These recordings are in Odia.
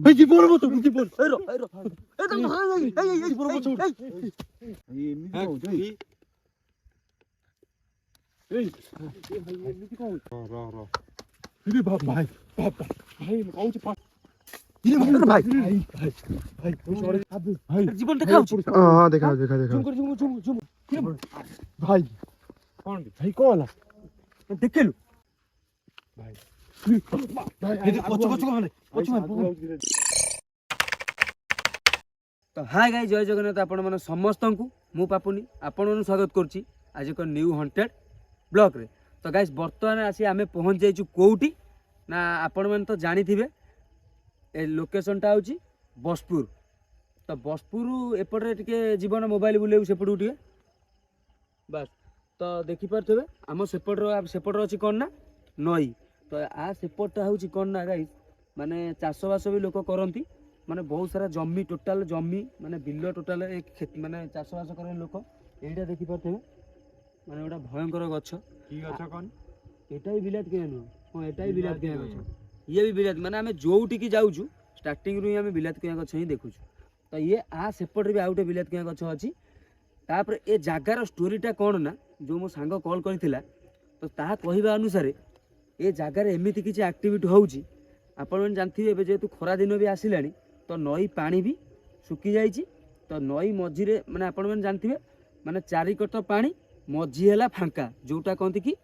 এই জীবন মতো জীবন এই র এই তো এই জীবন মতো এই এমনি এই এমনি কও র ইরে বাপ ভাই ভাই কইছি পাস ইরে ভাই ভাই সরি ভাই জীবন দেখাও হ্যাঁ দেখা জুম করে জুম ভাই কোন ভাই কোন দেখেলু ভাই এই পছু মানে তো হাই গাই জয় জগन्नाथ आपण मन समस्त को मु पापुनी आपण मन स्वागत करछि आज एक न्यू हंटेड ब्लॉक रे। तो गाइस वर्तमान आसी आमे पहुंच जाइछु कोउटी ना आपण मन तो जानि थिबे ए लोकेशन टा होछि बसपुर। तो बसपुर एपटे टिके जीवन मोबाइल बुलेउ सेपटू टिके बस। तो देखि परथबे हम सेपट अछि कोन ना नई। तो आ सेपटा होछि कोन ना गाइस माने चाष बास भी लोक करंती माने बहुत सारा जमी टोटाल जमी माने बिल टोटाल माने चाष बास करे लोक एटा देखि परथबे माने ओटा भयंकर गछ की गछ कोन एटा ही बिलात के न हां एटा ही बिलात के गछ ये भी बिलात माने हमें जोउटी की जाउछु स्टार्टिंग रु हमें बिलात के गछ ही देखुछु। तो ये आ सेपट भी आउटे बिलात के गछ अछि। तापर ए जागार स्टोरीटा कोन ना जो मो सांग कॉल करिथिला तो ता कहिबा अनुसार ए जागार एमिति किछि एक्टिविटी होउची आपण मन जानथिबे एबे जेतु खरा दिन भी आसिलानी तो नई पानी भी सुकी जाइछि। तो नई मझिरे माने आपण मन जानथिबे माने चारिकट पानी मझी हैला फांका जोटा कहंती कि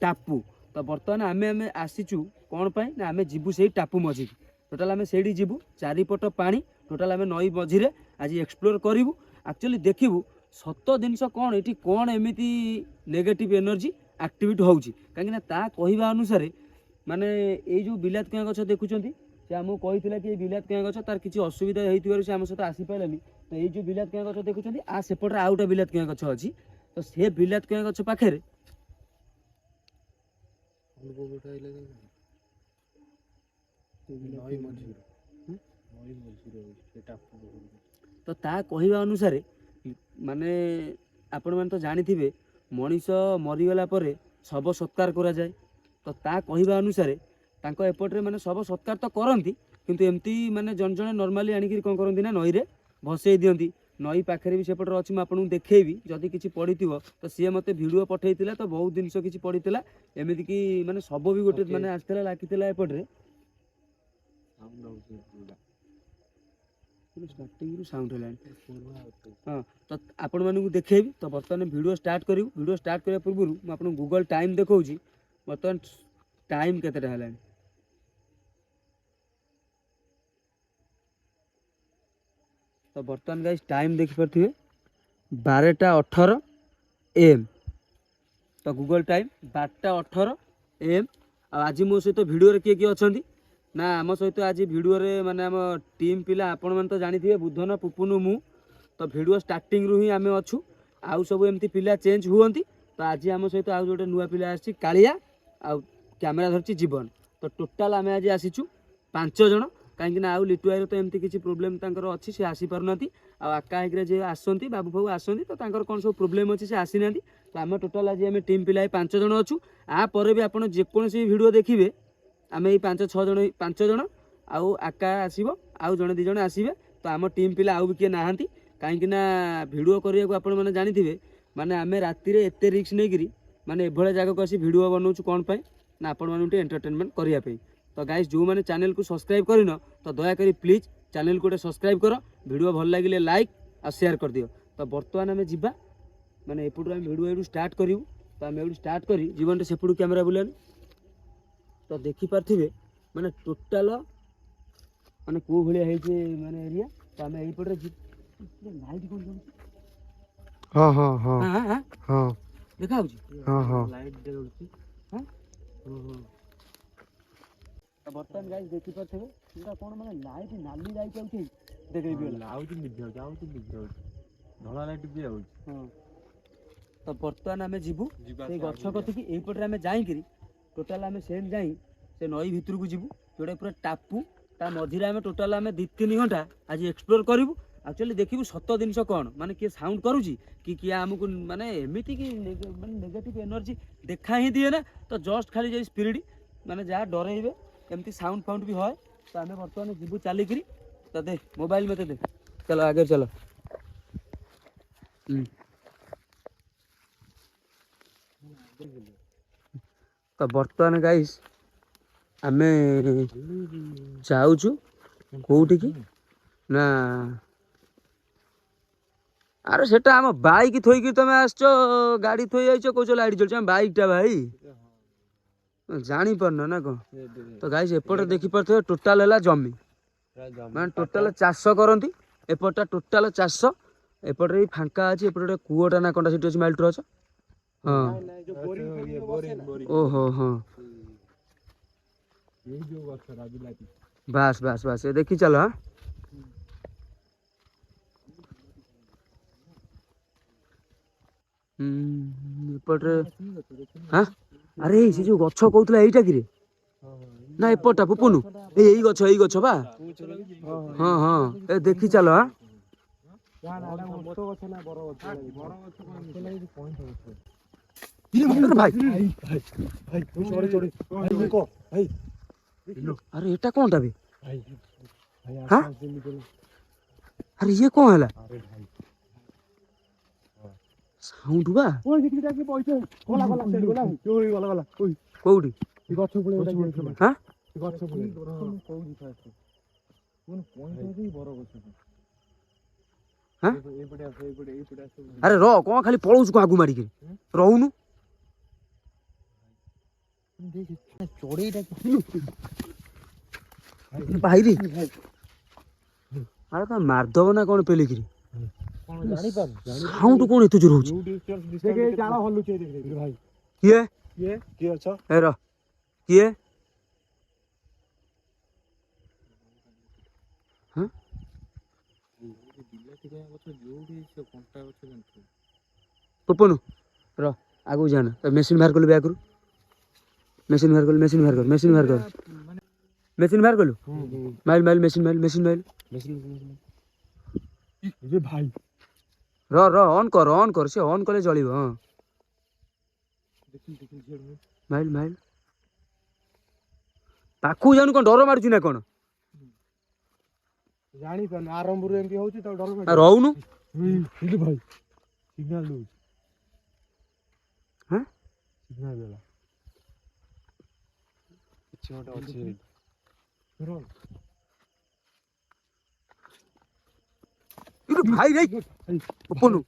टापू। तो वर्तमान आमे आसीचु कोन पई ना आमे जिबु सेही टापू मझी टोटाल आमे सेडी जिबु चारिपट पानी टोटाल आमे नई मझिरे आज एक्सप्लोर करिवु एक्चुअली देखिबु सत जिनस कोन एठी कोन एमिति नेगेटिव एनर्जी एक्टिविटी होउची काहे ना ता कहिबा अनुसार माने ए जो बिलात के गछ देखुचंती से हमहु कहिथिला कि बिलात के गछ तार किछि असुविधा हेतिबारु से हम सहित आसी पाइलानी। तो ए जो बिलात के गछ देखुचंती आ सेपट आउटा बिलात के गछ अछि। तो से बिलात के गछ पाखरे तो ता कहिबा अनुसार माने आपण मन तो जानि थिबे मनीष मरीगला परे शव सत्कार करा जाए। तो ता कहिबा अनुसार तांको एपटरे माने शव सत्कार तो करंती किंतु एमती माने जन जन नॉर्मली आनी कि कोन करंती ना नई रे भसई दियंती। नई पाखरे भी सेपटर अछि म आपन देखेबी जदी किछि पडिथिबो तो सी मते वीडियो पठेइतिला तो बहुत जिंस किछि पडितिला एमिति कि माने शव भी गोटे माने आस्थिला लाकितिला एपटरे साउंड आउची स्टार्टिंग रु साउंड हलान। हां तो आपण मानू देखेबी। तो वर्तमान वीडियो स्टार्ट करिवु वीडियो स्टार्ट करिया पूर्व म आपन गूगल टाइम देखौची वर्तमान टाइम केतेटा हलान। तो वर्तमान गाइस टाइम देखि परथिबे 12:18 AM। तो गूगल टाइम 12:18 AM। आज मो सहित वीडियो रे के अछंती ना आम सहित आज वीडियो रे माने आम टीम पिला आपण मन तो जानि थिबे बुधन पुपुनु मु। तो वीडियो स्टार्टिंग रु ही आमे अछु आउ सब एमती पिला चेंज हुअंती। तो आज आम सहित आउ जोटे नुवा पिला आछि कालिया आ कैमरा धरछि जीवन। तो टोटाल आमे आज आसीचु 5 जण काहे ना आउ लिटुआर तो एमती किछि प्रॉब्लम तांकर अछि से आसी परनाती आ आका हेग्रे जे आसंती बाबू बाबू आसंती तो तांकर कोन सब प्रॉब्लम अछि से आसी नांती। तो आमे टोटाल आज आमे टीम पिला 5 जण अछु। आ परे भी आपण जे कोनसी वीडियो देखिबे आमे 5-6 जण 5 जण आउ आका आसीबो आउ जण 2 जण आसीबे। तो आम टीम पिला आउ भी के नाहांती काहे ना वीडियो करिया को आपण माने जानि थिबे माने आमे राती रे एते रिस्क नै गिरी माने एभळे जागा को आसी वीडियो बनौछु कोन पई ना आपण माने एंटरटेनमेंट करिया पई। तो गाइस जो माने चैनल को सब्सक्राइब करिनो तो दया करी प्लीज चैनल को सब्सक्राइब करो वीडियो भल लागिले लाइक आ शेयर कर दियो। तो वर्तमान आमे जिबा माने एपुडू हम वीडियो एडू स्टार्ट करिवु। तो आमे एडू स्टार्ट करी जीवन रे सेपुडू कैमरा बुलानी तो देखि पारथिबे माने टोटल माने को भलिया हे जे माने एरिया। तो आमे एई पटरे लाइट कोन हां हां हां हां हां हां देखाउ छी हां हां लाइट देउछी हां तो बर्तन गाइस देखि परथबे एटा कोन माने लाइट नाली लाइट आउथि देखैबे आउथि निध्य धला लाइट भी आउथि। हां तो बर्तन आमे जिबु से गछ कथि कि एई पटरे आमे जाई करी टोटाल आमे सेम जाई से नई भितर को जिबु जोडे पूरा टापू ता मझिरे आमे टोटाल आमे 2-3 घंटा आज एक्सप्लोर करिवु। एक्चुअली देखिबु सत जिनस कोन माने के साउंड करूची कि हमकु माने एमिति कि माने नेगेटिव एनर्जी देखा ही दिए ना। तो जस्ट खाली जे स्पिरिट माने जा डरेइबे एमती साउंड फाउंड भी होय तो आम बर्तमान जीवु चलिकी तो दे मोबाइल मत दे चलो आगे चलो तो बर्तमान गाइस आमे जाऊँ कौटी की ना अरे सेटा आम बाइक थोक तुम आस गाड़ी थोई आइच कौच लाइट चलছে बाइक टा भाई जानी पारन ना कौन तो गाइस एपटे देखी पारे टोटाल है जमी मैं टोटाल चाष करती एपटा टोटाल चाष एपटे फांका अच्छी एपटे कूटा ना कौटा अच्छे माइल्टर अच हाँ ओहो हाँ बास बास बास ये देखी चलो हाँ एपटे हाँ अरे से जो गछ कहूला यहीटा कि ना एपटा पुपुनु यही गछ बा हाँ हाँ ए देखी चलो हाँ भाई अरे एटा कौन बे हाँ अरे ये कौन है साउंड बा कोउडी हाँ हाँ अरे रो कौन खाली पलौच को आगु मारिक रोनु भाई रे अरे तो मारदब ना कौन पेलिक साउंड कौन एत जोर हो किए पुपनु र आगु जाना तो मेसिन बाहर कलु बैग मेसिन बाहर कलु माइल माइल मेसिन माइल भाई र ऑन कर से ऑन कले चलिबो हां माइल माइल पाखु जानु कोन डर मारछु ना कोन जानी पान आरंभ रे एंती होची त डर मार रहउनु इले भाई सिग्नल दउ हां सिग्नल देला किछ मोटा अछि रो इरे भाई रे पुपनु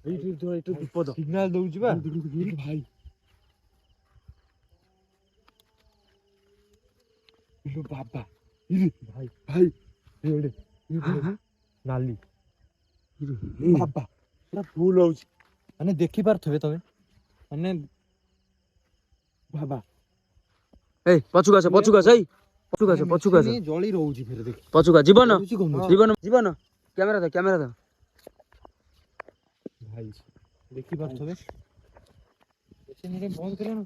एई तो एतो विपद सिग्नल दउ जिबा भाई इलो बाबा इरे भाई भाई एडे नाली बाबा पूरा फुल होउची माने देखि पारथबे तमे माने बाबा ए पछुका छ जळी रहउची फेर देख पछुका जीवन कैमरा दा भाई देखि पारथबे एसे मेरे बंद करे ना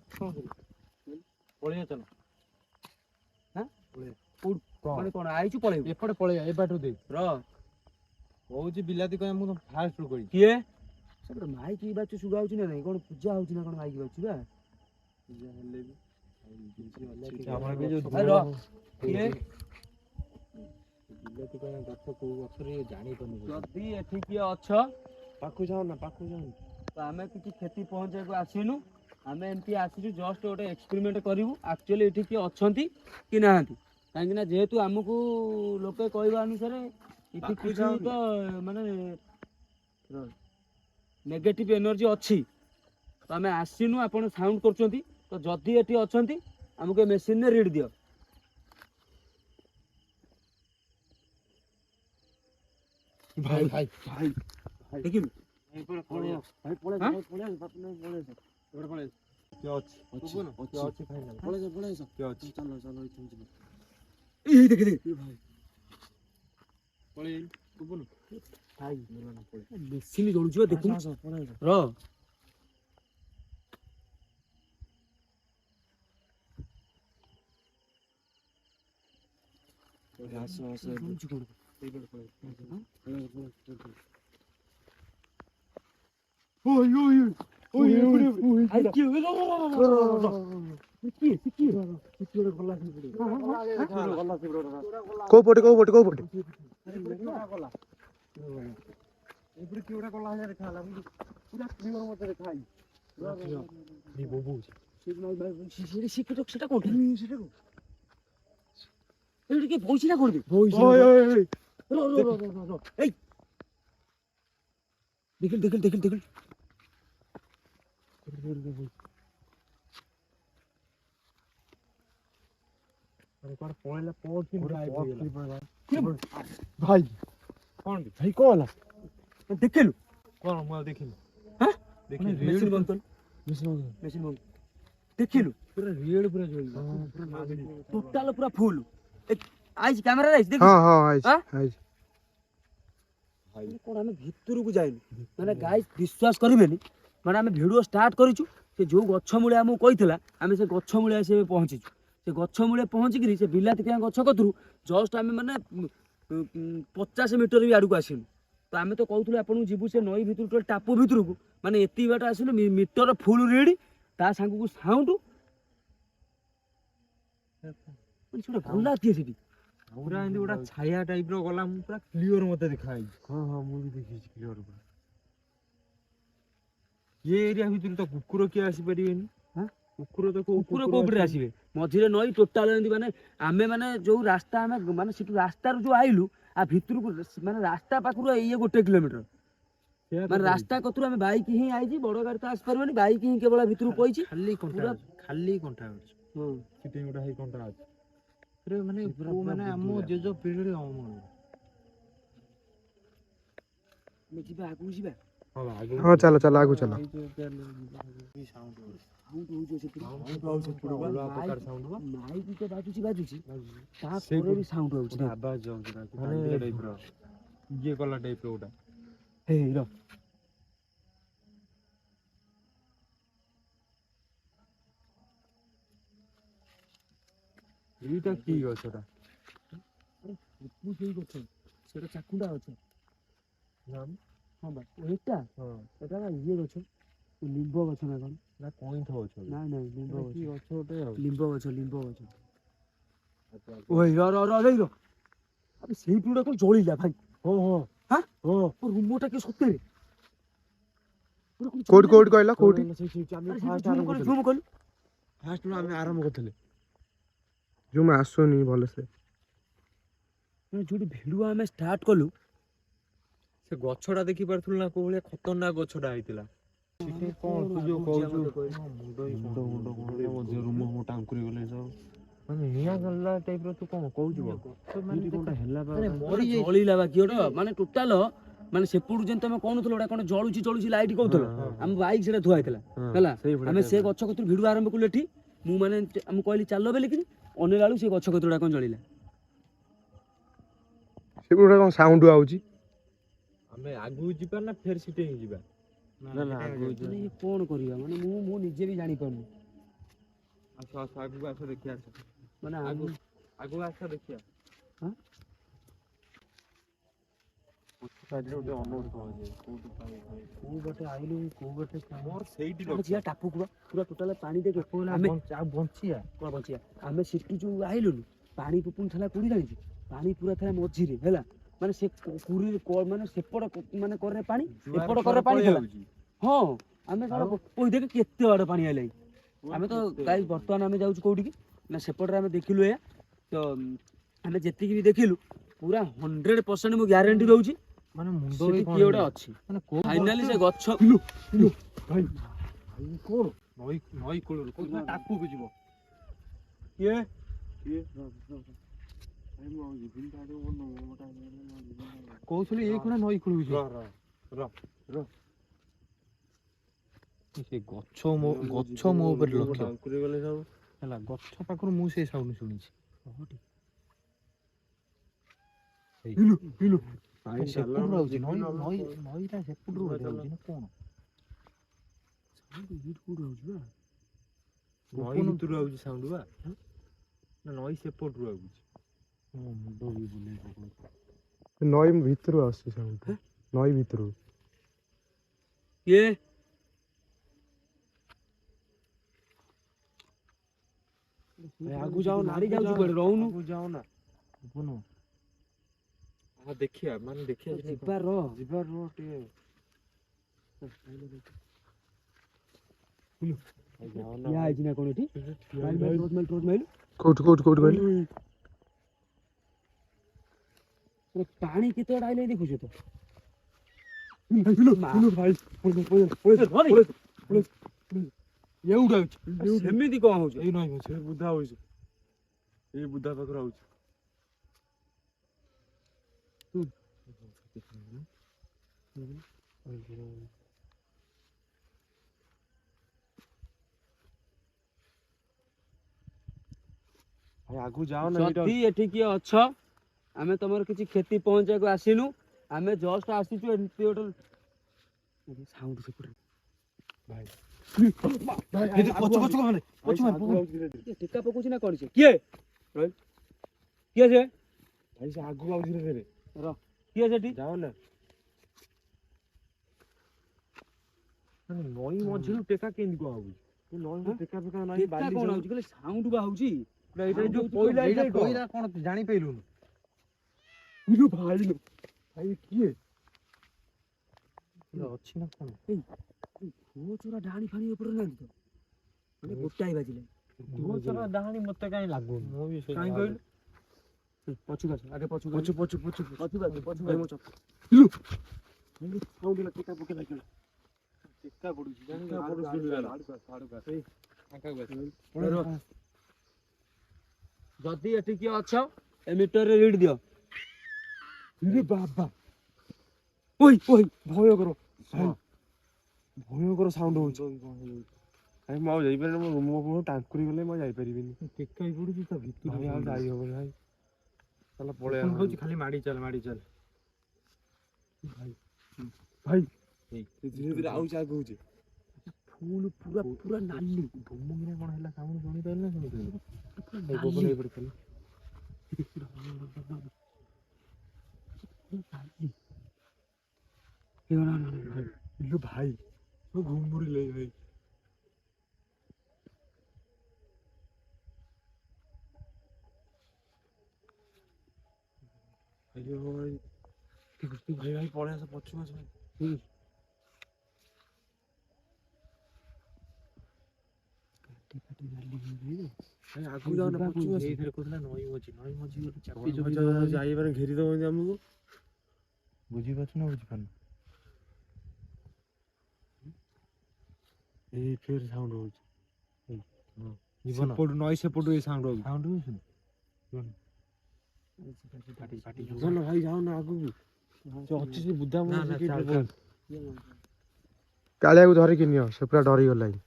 पळिया चल हां उड माने कोन आइछु पळे एपटे पळे ए बाटो दे र होउची बिलाती कय मु फास्ट रो करी किए सब माइक की बात सुगाउची ना नहीं कोन पूजा होउची ना कोन माइक बाची बा पूजा हले भी हमर भी जो अरे किए बिलाती कय गछ को अक्षरे जानी पनी जदी एठी की अछ पाखु जाओ तो आमे किछि खेती पहुंचे को आसीनु आमे एमती आसीजु जस्ट गोटे एक्सपेरिमेंट करिवु एक्चुअली एठी की अछंती कि नाहंती काहे ना जेहेतु हमकु लोके कहबा अनुसार इति किछि तो माने नेगेटिव एनर्जी अछि तो आमे आसीनु आपण साउंड करचंती तो जदी एठी अछंती हमके मशीन ने रीड दियो भाई भाई देखिनु भाई पळे क्या अछि फाइनल पळे क्या अछि चलो ए देख भाई पळे कुबुन भाई मेरा ना पळे मशीन जळुछिबा देखु र ओय ଆରେ କିଏ କିଏ କୋଉ ପଟେ କୋଉ ପଟେ କୋଉ ପଟେ ସେଟା କୋଉଠି ଏଇଠି କିଏ ବଇଛି ନା କୋଉଠି ଏଇ ଦେଖିଲ ଦେଖିଲ ଦେଖିଲ ଦେଖିଲ ଭାଇ କଣ ଭାଇ କଣ ହେଲା ଦେଖିଲୁ କଣ ମୁଁ ଆଉ ଦେଖିନି ମେସିନ ବନ୍ଦ କଲୁ ମେସିନ ବନ୍ଦ ଦେଖିଲୁ ପୁରା ରିଏଲ ପୁରା ଜଳିଲା ଟୋଟାଲ ପୁରା ଫୁଲ ଆଇଛି କ୍ୟାମେରା ଆଇଛି ଦେଖ ହଁ ହଁ ଆଇଛି ଆଇଛି କଣ ଆମେ ଭିତରକୁ ଯାଇନୁ ମାନେ ଗାଇସ୍ ବିଶ୍ୱାସ କରିବେନି ମାନେ ଆମେ ଭିଡିଓ ଷ୍ଟାର୍ଟ କରିଛୁ ସେ ଯୋଉ ଗଛ ମୂଳେ ଆମକୁ କହିଥିଲା ଆମେ ସେ ଗଛ ମୂଳେ ଆସି ପହଞ୍ଚିଛୁ ସେ ଗଛ ମୂଳେ ପହଞ୍ଚିକିରି ସେ ବିଲାତି କିଆ ଗଛ କତରୁ ଜଷ୍ଟ ଆମେ ମାନେ 50 ମିଟର ବି ଆଡକୁ ଆସିନୁ ତ ଆମେ ତ କହୁଥିଲୁ ଆପଣଙ୍କୁ ଯିବୁ ସେ ନଈ ଭିତରୁ ଟାପୁ ଭିତରକୁ ମାନେ ଏତିକି ବାଟ ଆସିଲୁ ମିଟର ଫୁଲ ରିଡ୍ ତା ସାଙ୍ଗକୁ ସାଉଣ୍ଡ ସେଟା ଗଲା କିଏ ସେଠି ପୁରା ଏମିତି ଗୋଟେ ଛାୟା ଟାଇପ ର ଗଲା ମୁଁ ପୁରା କ୍ଲିୟର ମତେ ଦେଖାଯାଇଛି ହଁ ହଁ ମୁଁ ବି ଦେଖିଛି କ୍ଲିୟର ପୁରା ଏ ଏରିଆ ଭିତରେ ତ କୁକୁର କିଏ ଆସିପାରିବେନି କୁକୁର ତ କୁକୁର କୋଉପଟେ ଆସିବେ ମଝିରେ ନଈ ଟୋଟାଲ ଏମିତି ମାନେ ଆମେ ମାନେ ଯୋଉ ରାସ୍ତା ଆମେ ମାନେ ସେଠୁ ରାସ୍ତାରୁ ଯୋଉ ଆଇଲୁ ଆ ଭିତରକୁ ମାନେ ରାସ୍ତା ପାଖରୁ ଇଏ 1 କିଲୋମିଟର ମାନେ ରାସ୍ତା କତରୁ ଆମେ ବାଇକ ହିଁ ଆଇଛି ବଡ ଗାଡି ତ ଆସିପାରିବନି ବାଇକ ହିଁ କେବଳ ଭିତରକୁ ପଇଛି ଖାଲି କଣ୍ଟା ଅଛି ହଁ ସେଠି ଗୋଟେ ହେଇ କଣ୍ଟା ଅଛି ମାନେ ମାନେ ଆମ ଜେଜ ପିଢିରେ ଅମଳ ଆମେ ଯିବା ଆଗକୁ ଯିବା ହଁ ଚାଲ ଚାଲ ଆଗକୁ ଚାଲ ମାଇକ ତ ବାଜୁଛି ତାପରେ ବି ସାଉଣ୍ଡ ହଉଛି ଆବାଜ ହଉଛି ଟାଇପର ଇଏ କଲା ଟାଇପର ଗୋଟା ହେଇ ର ଏଇଟା କି ଗଛଟା ସେଇ ଗଛ ସେଟା ଚାକୁଣ୍ଡା ଗଛ ହଁ ବା ଏଇଟା ଏଟା ବା ଇଏ ଗଛ ଲିମ୍ବ ଗଛ ନା କଣ ନା କଇଁଥ ଗଛ ନାଇଁ ନାଇଁ ଲିମ୍ବ କି ଗଛ ଗୋଟେ ଆଉ ଲିମ୍ବ ଗଛ ଓଇ ର ଦେଇ ର ଆବେ ସେଇ ପୁରା କଣ ଜଳିଲା ଭାଇ ରୁମଟା କି ସତରେ କୋଉଠି କୋଉଠି କହିଲ କୋଉଠି ଫାଷ୍ଟ ଆମେ ଆରମ୍ଭ କରିଥିଲେ ଜୁମ୍ ଆସୁନି ଭଲସେ ଯୋଉଠି ଭିଡିଓ ଆମେ ଷ୍ଟାର୍ଟ କଲୁ ସେ ଗଛଟା ଦେଖି ପାରୁଥିଲୁ ନା କୋଉ ଭଳିଆ ଖତରନାକ ଗଛଟା ହେଇଥିଲା ସେଠି କଣ ତୁ ଯୋଉ କହୁଛୁ ଟାଙ୍କୁରି ଗଲେ ସବୁ ମାନେ ନିଆଁ ଗଲା ଟାଇପର ତୁ କଣ କହୁଛୁ ଜଳିଲା ବାକି ଗୋଟେ ମାନେ ଟୋଟାଲ ମାନେ ସେପଟୁ ଯେମିତି ତମେ କହୁନଥିଲ ଗୋଟେ କଣ ଜଳୁଛି ଲାଇଟ୍ କହୁଥିଲ ଆମ ବାଇକ୍ ସେଟା ଥୁଆ ହେଇଥିଲା ହେଲା ଆମେ ସେ ଗଛ କତରୁ ଭିଡିଓ ଆରମ୍ଭ କଲୁ ଏଠି ମୁଁ ମାନେ ମୁଁ କହିଲି ଚାଲ ବୋଲିକି ଅନେଇଲା ବେଳକୁ ସେ ଗଛ କତରୁ କଣ ଜଳିଲା ସେ ଗୋଟେ କଣ ସାଉଣ୍ଡ ଆଉଛି ଆମେ ଆଗକୁ ଯିବା ନା ଫେର ସିଟି ଯିବା କଣ କରିବା ମାନେ ମୁଁ ନିଜେ ବି ଜାଣିପାରୁନି ଆଗକୁ ଆସ ଦେଖିଆ ମାନେ ଆଗକୁ ଆସ ଦେଖିଆ କୋଉ ବାଟେ ଆଇଲୁ କୋଉ ବାଟେ ମୋର ସେଇଠି ଯିବା ଟାପୁକୁ ପୁରା ଟୋଟାଲ ପାଣି ଦେଖେ ଆମେ ବଞ୍ଚିଆ ଆମେ ସେଠି ଯୋଉ ଆଇଲୁନି ପାଣି ପୁଣି ଥିଲା କୋଉଠି ଜାଣିଛୁ ପାଣି ପୁରା ଥିଲା ମଝିରେ ହେଲା ମାନେ ସେ କୁରୀରେ ମାନେ ସେପଟ ମାନେ କରରେ ପାଣି ଏପଟ କରରେ ପାଣି ଥିଲା ହଁ ଆମେ ଓଇ ଦେଖେ କେତେ ବାଟ ପାଣି ଆଇଲାଣି ଆମେ ତ ଗାଈ ବର୍ତ୍ତମାନ ଆମେ ଯାଉଛୁ କୋଉଠିକି ନା ସେପଟରେ ଆମେ ଦେଖିଲୁ ଏଇଆ ତ ଆମେ ଯେତିକି ବି ଦେଖିଲୁ ପୁରା 100% ମୁଁ ଗ୍ୟାରେଣ୍ଟି ଦଉଛି ମାନେ ମୁଣ୍ଡ ସେଠି କିଏ ଗୋଟେ ଅଛି ମାନେ ଫାଇନାଲି ସେ ଗଛ ଭାଇ କୋଣ ନଈ କୂଳରୁ କୋଉଦିନ ଟାପୁକୁ ଯିବ କିଏ କହୁଥିଲି ଏଇ ଖୁଣା ନଈ କୂଳକୁ ଯିବ ସେ ଗଛ ମୋ ଉପରେ ଲକ୍ଷ୍ୟ ହେଲା ଗଛ ପାଖରୁ ମୁଁ ସେଇ ସାଉଣ୍ଡ ଶୁଣିଛି ସେପଟରୁ ଆଉଛି ନଈଟା ସେପଟରୁ ଯାଉଛି ନା କଣ ନଈ ଭିତରୁ ଆଉଛି ସାଉଣ୍ଡ ବା ନା ନଈ ସେପଟରୁ ଆଉଛି ନଈ ଭିତରୁ ଆସୁଛି ସାଉଣ୍ଡ ନଈ ଭିତରୁ କିଏ ଆଗକୁ ଯାଉ ନା, ମାଡ଼ି ଯାଉଛୁ କୁଆଡେ ରହୁନୁ। ଆଗକୁ ଯାଉ ନା ବୁନୁ। ହଁ ଦେଖିବା ମାନେ ଦେଖିବା ଯିବା ରହ। ଯିବା ରୁହ ଟିକେ। ଠିଆ ହେଇଛି ନା କଣ ଏଠି? Mile mile torch mile torch mile. କୋଉଠି କୋଉଠି କୋଉଠି କହିଲୁ? ପାଣି କେତେ ବାଟ ଆଇଲାଣି ଦେଖୁଛୁ ତ? ସେମିତି କଣ ହଉଛି? ଏଇ ନଈ ସେ ବୁଧା ହଉଛି, ଏଇ ବୁଧା ପାଖରେ ହଉଛି। ଆଗକୁ ଯାଅ ନା। ଯଦି ଏଠି କିଏ ଅଛ, ଆମେ ତମର କିଛି କ୍ଷତି ପହଞ୍ଚିବାକୁ ଆସିନୁ, ଆମେ ଜଷ୍ଟ ଆସିଛୁ ଏମିତି ଗୋଟେ ସାଉଣ୍ଡ ସେପଟେ। ଟେକା ପକଉଛି ନା କଣ ସେ? କିଏ କିଏ ସେ? ଭାଇ ସେ ଆଗକୁ ଆଉ ଧୀରେ ଧୀରେ କିଏ ସେଠି? ଯାଅ ନା। ନଈ ମଝିରୁ ଟେକା କେମିତି କଣ ହଉଛି? ନଈ ଟେକା ଫେକା ନାହିଁ, ଟେକା ବାଲି କଣ ହଉଛି? ଖାଲି ସାଉଣ୍ଡ ବା ହଉଛି। ଏଇଟା ଯୋଉ ହଉଛି ପଇଲା ତ, ଏଇଟା ପଇଲା କଣ ଜାଣିପାରିଲୁନି? ଭାଇ ଭାଇ କିଏ ଅଛି ନା କଣ? ପୁଅ ଚୋରା ଡାହାଣୀ ଫାଣି ଉପରେ ନାହାନ୍ତି ତ? ମାନେ ଗୋଟାଏ ବାଜିଲେ ଡାହାଣୀ ମତେ କାହିଁ ଲାଗୁନି। ମୁଁ ବି କାହିଁ କହିଲୁ? ପଛକୁ ଆସ, ଆଗେ ପଛକୁ ପଛୁ ପଛୁ ପଛୁ ପଛକୁ ଆସ, ପଛକୁ ଭାଇ ଆସ। ମୋ ଚପ ଟେକା ପକେଇଲା କିଏ? ଟେକା ପଡୁଛି ଯଦି ଏଠି କିଏ ଅଛ, ଏ ମିଟରରେ ରିଡ୍ ଦିଅ। ବାବା ଓଇ ଓଇ ଭୟଙ୍କର ଭୟଙ୍କର ସାଉଣ୍ଡ ହଉଛି। ଭାଇ ମୁଁ ଆଉ ଯାଇପାରିବିନି, ମୋ ରୁମ ଉପରକୁ ଟାଙ୍କୁରି ଗଲେ ମୁଁ ଆଉ ଯାଇପାରିବିନି। ଟେକା ପଡୁଛି ତା ଭିତରେ, ଭାଇ ଆଉ ଯାଇ ହବନି ଭାଇ। ତାହେଲେ ପଳେଇବା ହଉଛି, ଖାଲି ମାଡି ଚାଲ ମାଡି ଚାଲ। ଭାଇ ଭାଇ ଧୀରେ ଧୀରେ ଆଉଛି ଆଗଉଛି। ଫୁଲ ପୁରା ପୁରା ନାଲି। ଧୁମୁକିନା କଣ ହେଲା ସାଉଣ୍ଡ ଶୁଣିପାରିଲୁ ନା ଶୁଣିପାରିଲୁ? ନାଲି। ଇଲୋ ଭାଇ ଘୁମୁରିଲେ ଭାଇ। ଆଜ୍ଞା ଭାଇ ଭାଇ ଭାଇ ପଳେଇ ଆସ, ପଛକୁ ଆସ ଭାଇ। ଆଗକୁ ଯାଅ ନା, ପଛକୁ ଆସ। ଏଇଥିରେ କହୁଥିଲା ନଈ ମଝି ଗୋଟେ ଚାପି ଚୁପି ଯାଇପାରେ, ଘେରି ଦବ ଆମକୁ। ବୁଝିପାରୁଛୁ ନା ବୁଝିପାରୁନୁ? ଏଇ ଫେର ସାଉଣ୍ଡ ହଉଛି। ସେପଟୁ ନଈ ସେପଟୁ ଏଇ ସାଉଣ୍ଡ ହଉଛି। ସାଉଣ୍ଡ ହଉଛି ନା ଭାଇ ଯାଅ ନା ଆଗକୁ। ସେ ଅଛି ସେ ବୁଧା କାଳିଆକୁ ଧରିକି ନିଅ, ସେ ପୁରା ଡରିଗଲାଣି।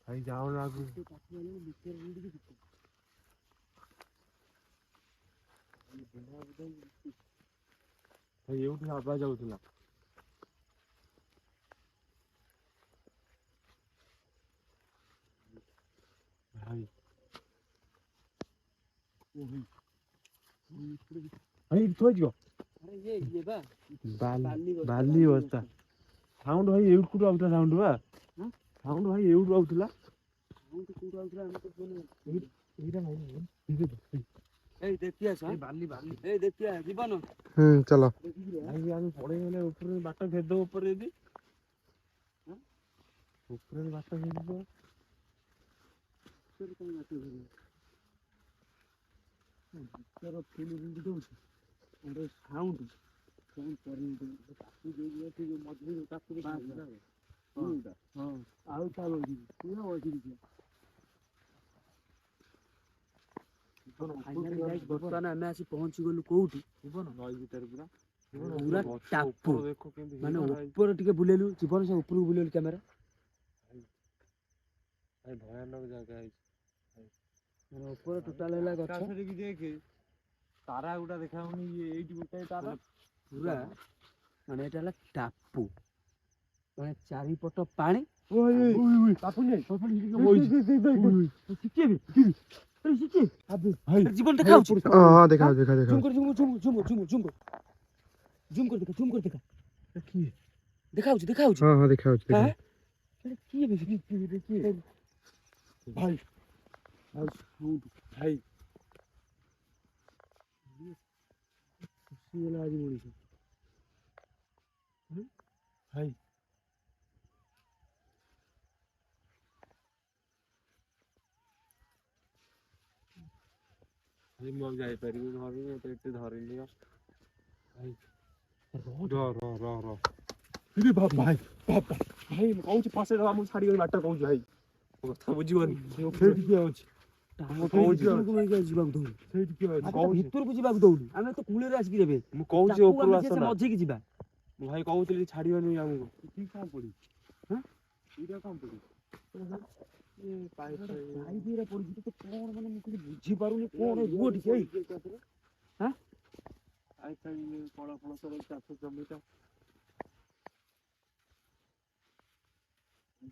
ଭାଇ ଯାଅ ନା ଆଗକୁ। ଭାଇ ଏଇଠୁ ଆବାଜ ଆଉଥିଲା। ଭାଇ ଭାଇ ଥୋଇଯିବ ବାଲି ବସ୍ତା। ସାଉଣ୍ଡ ଭାଇ ଏଇଠୁ ଆଉଥିଲା, ସାଉଣ୍ଡ ବା ସାଉଣ୍ଡ ଭାଇ ଏଇଠୁ ଆଉଥିଲା। ଏଇ ଦେଖି ଆସ, ବାଲି ବାଲି, ଏଇ ଦେଖିଆ ଜୀବନ। ଚାଲ। ଭାଇ ଆମେ ପଳେଇଗଲେ ଉପରେ ବାଟ ଘେରିଦବ, ଉପରେ ଯଦି ଉପରେ ବାଟ ଘେରିଦବ। ବର୍ତ୍ତମାନ ଆମେ ଆସି ପହଞ୍ଚିଗଲୁ କୋଉଠି? ନଈ ଭିତରେ ପୁରା ପୁରା ଟାପୁ। ମାନେ ଉପରେ ଟିକେ ବୁଲେଇଲୁ, ଜୀବନ ସେ ଉପରକୁ ବୁଲେଇଲୁ କ୍ୟାମେରା। ଭୟାନକ ଜାଗା ହେଇଛି। ଉପରେ ଟୋଟାଲ ହେଲା ଗଛ। ଦେଖେ ତାରା ଗୁଡା ଦେଖା ହଉନି, ଏଇଠି ଗୋଟେ ତାରା ପୁରା ମାନେ ଏଇଟା ହେଲା ଟାପୁ, ମାନେ ଚାରିପଟ ପାଣି। ଜୀବନ ଦେଖାଉଛି। ହଁ ଦେଖା ଦେଖା ଦେଖା। ଜୁମ୍ କରି ଦେଖା। ଦେଖାଉଛି ଦେଖାଉଛି ହଁ ହଁ ଦେଖା ଯାଉଛି ହଁ ଦେଖା କିଏ ଭାଇ ଭାଇ ଖୁସି ହେଲା ଆଜି ମଣିଷ ଭାଇ ମୁଁ ଆଉ ଯାଇପାରିବି ଘରକୁ ମତେ ଏତେ ଧରିଲି ରହ ଭାଇ ଭାଇ ମୁଁ କହୁଛି ଫସେଇ ଦବା ମୁଁ ଛାଡିଗଲି ବାଟ କହୁଛି ଭାଇ କଥା ବୁଝିବନି ସେଇଠି କିଏ ଅଛି ଯିବାକୁ ଦଉନି ସେଇଠି କିଏ ଅଛି ଭିତରକୁ ଯିବାକୁ ଦଉନି ଆମେ ତ କୂଳରେ ଆସିକି ଦେବେ ମୁଁ କହୁଛି ଉପରୁ ଆସ ନା ମଝିକି ଯିବା ମୁଁ ଭାଇ କହୁଥିଲି ଛାଡିବନି ଆମକୁ ଠିକ କାମ ପଡିଛି ଏଇଟା କାମ ପଡିଛି ପଡିଛି ତ କଣ ମାନେ ମୁଁ କିଛି ବୁଝିପାରୁନି କଣ ରୁହ ଟିକେ ଫଳ ଫଳ ସବୁ ଚାଷ ଜମିଟା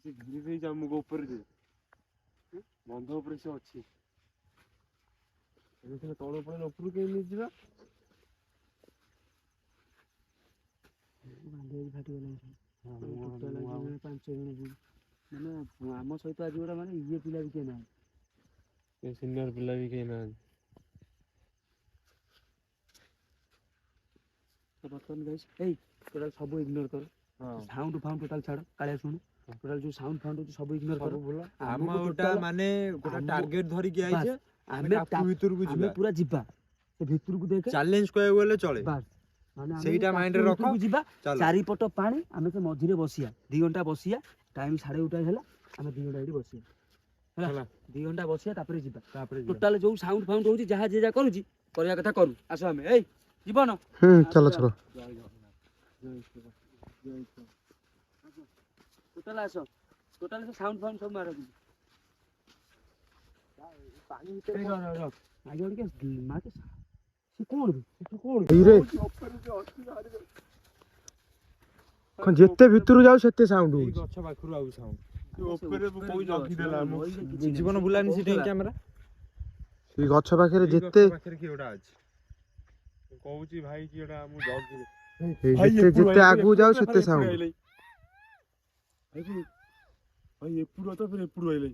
ସେ ଘିରି ଦେଇଛି ଆମକୁ ଉପରେ ଯେ ବନ୍ଧ ଉପରେ ସେ ଅଛି ଏବେ ସିନା ତଳ ପଳେଇଲେ ଉପରକୁ କେମିତି ଯିବା ମାନେ ଆମ ସହିତ ଆଜି ଗୋଟେ ମାନେ ଇଏ ପିଲା ବି କିଏ ନାହାନ୍ତି ସିନିୟର ପିଲା ବି କେହି ନାହାନ୍ତି ବର୍ତ୍ତମାନ ଗାଇସ୍ ଏଇ ଟୋଟାଲ ସବୁ ଇଗ୍ନୋର କର ସାଉଣ୍ଡ ଫାଉଣ୍ଡ ଟୋଟାଲ ଛାଡ କାଳିଆ ଶୁଣୁ ଟୋଟାଲ ଯୋଉ ସାଉଣ୍ଡ ଫାଉଣ୍ଡ ଅଛି ସବୁ ଇଗ୍ନୋର କର ଆମ ଗୋଟା ମାନେ ଗୋଟେ ଟାର୍ଗେଟ ଧରିକି ଆଇଛେ ଆମେ ଭିତରକୁ ଆମେ ପୁରା ଯିବା ସେ ଭିତରକୁ ଦେଖେ ଚ୍ୟାଲେଞ୍ଜ କହିବାକୁ ଗଲେ ଚଳେ ବାସ୍ ମାନେ ସେଇଟା ମାଇଣ୍ଡରେ ରଖ ଯିବା ଚାରିପଟ ପାଣି ଆମେ ସେ ମଝିରେ ବସିବା 2 ଘଣ୍ଟା ବସିବା ଟାଇମ 2:30 ହେଲା ଆମେ 2 ଘଣ୍ଟା ଏଠି ବସିବା ହେଲା 2 ଘଣ୍ଟା ବସିବା ତାପରେ ଯିବା ଟୋଟାଲ ଯୋଉ ସାଉଣ୍ଡ ଫାଉଣ୍ଡ ହଉଛି ଯାହା ଯେ ଯାହା କରୁଛି କରିବା କଥା କରୁ ଆସ ଆମେ ଏଇ ଜୀବନ ଚାଲ ଚାଲ ଟୋଟାଲ ଆସ ଟୋଟାଲ ସାଉଣ୍ଡ ଫାଉଣ୍ଡ ସବୁ ମାର ପାଣି ଭିତରେ ଆগে ଟିକେ ମାଛ ସେ କଣ ଏଇରେ କଣ ଯେତେ ଭିତରୁ ଯାଉ ସେତେ ସାଉଣ୍ଡ ହଉଛି ଗଛ ପାଖରୁ ଆଉ ସାଉଣ୍ଡ ଉପରେ କୋଉ ଜଗିଦେଲା ଜୀବନ ବୁଲାନି ସେଠି କ୍ୟାମେରା ସେଇ ଗଛ ପାଖରେ ଯେତେ ପାଖରେ କିଏ ଗୋଟା ଅଛି କହୁଛି ଭାଇ କିଏ ଗୋଟା ମୁଁ ଜଗି ଯେତେ ଆଗକୁ ଯାଉ ସେତେ ସାଉଣ୍ଡ ଭାଇ ଏପଟୁ ତ ଫେର ଏପଟୁ ଆଇଲେ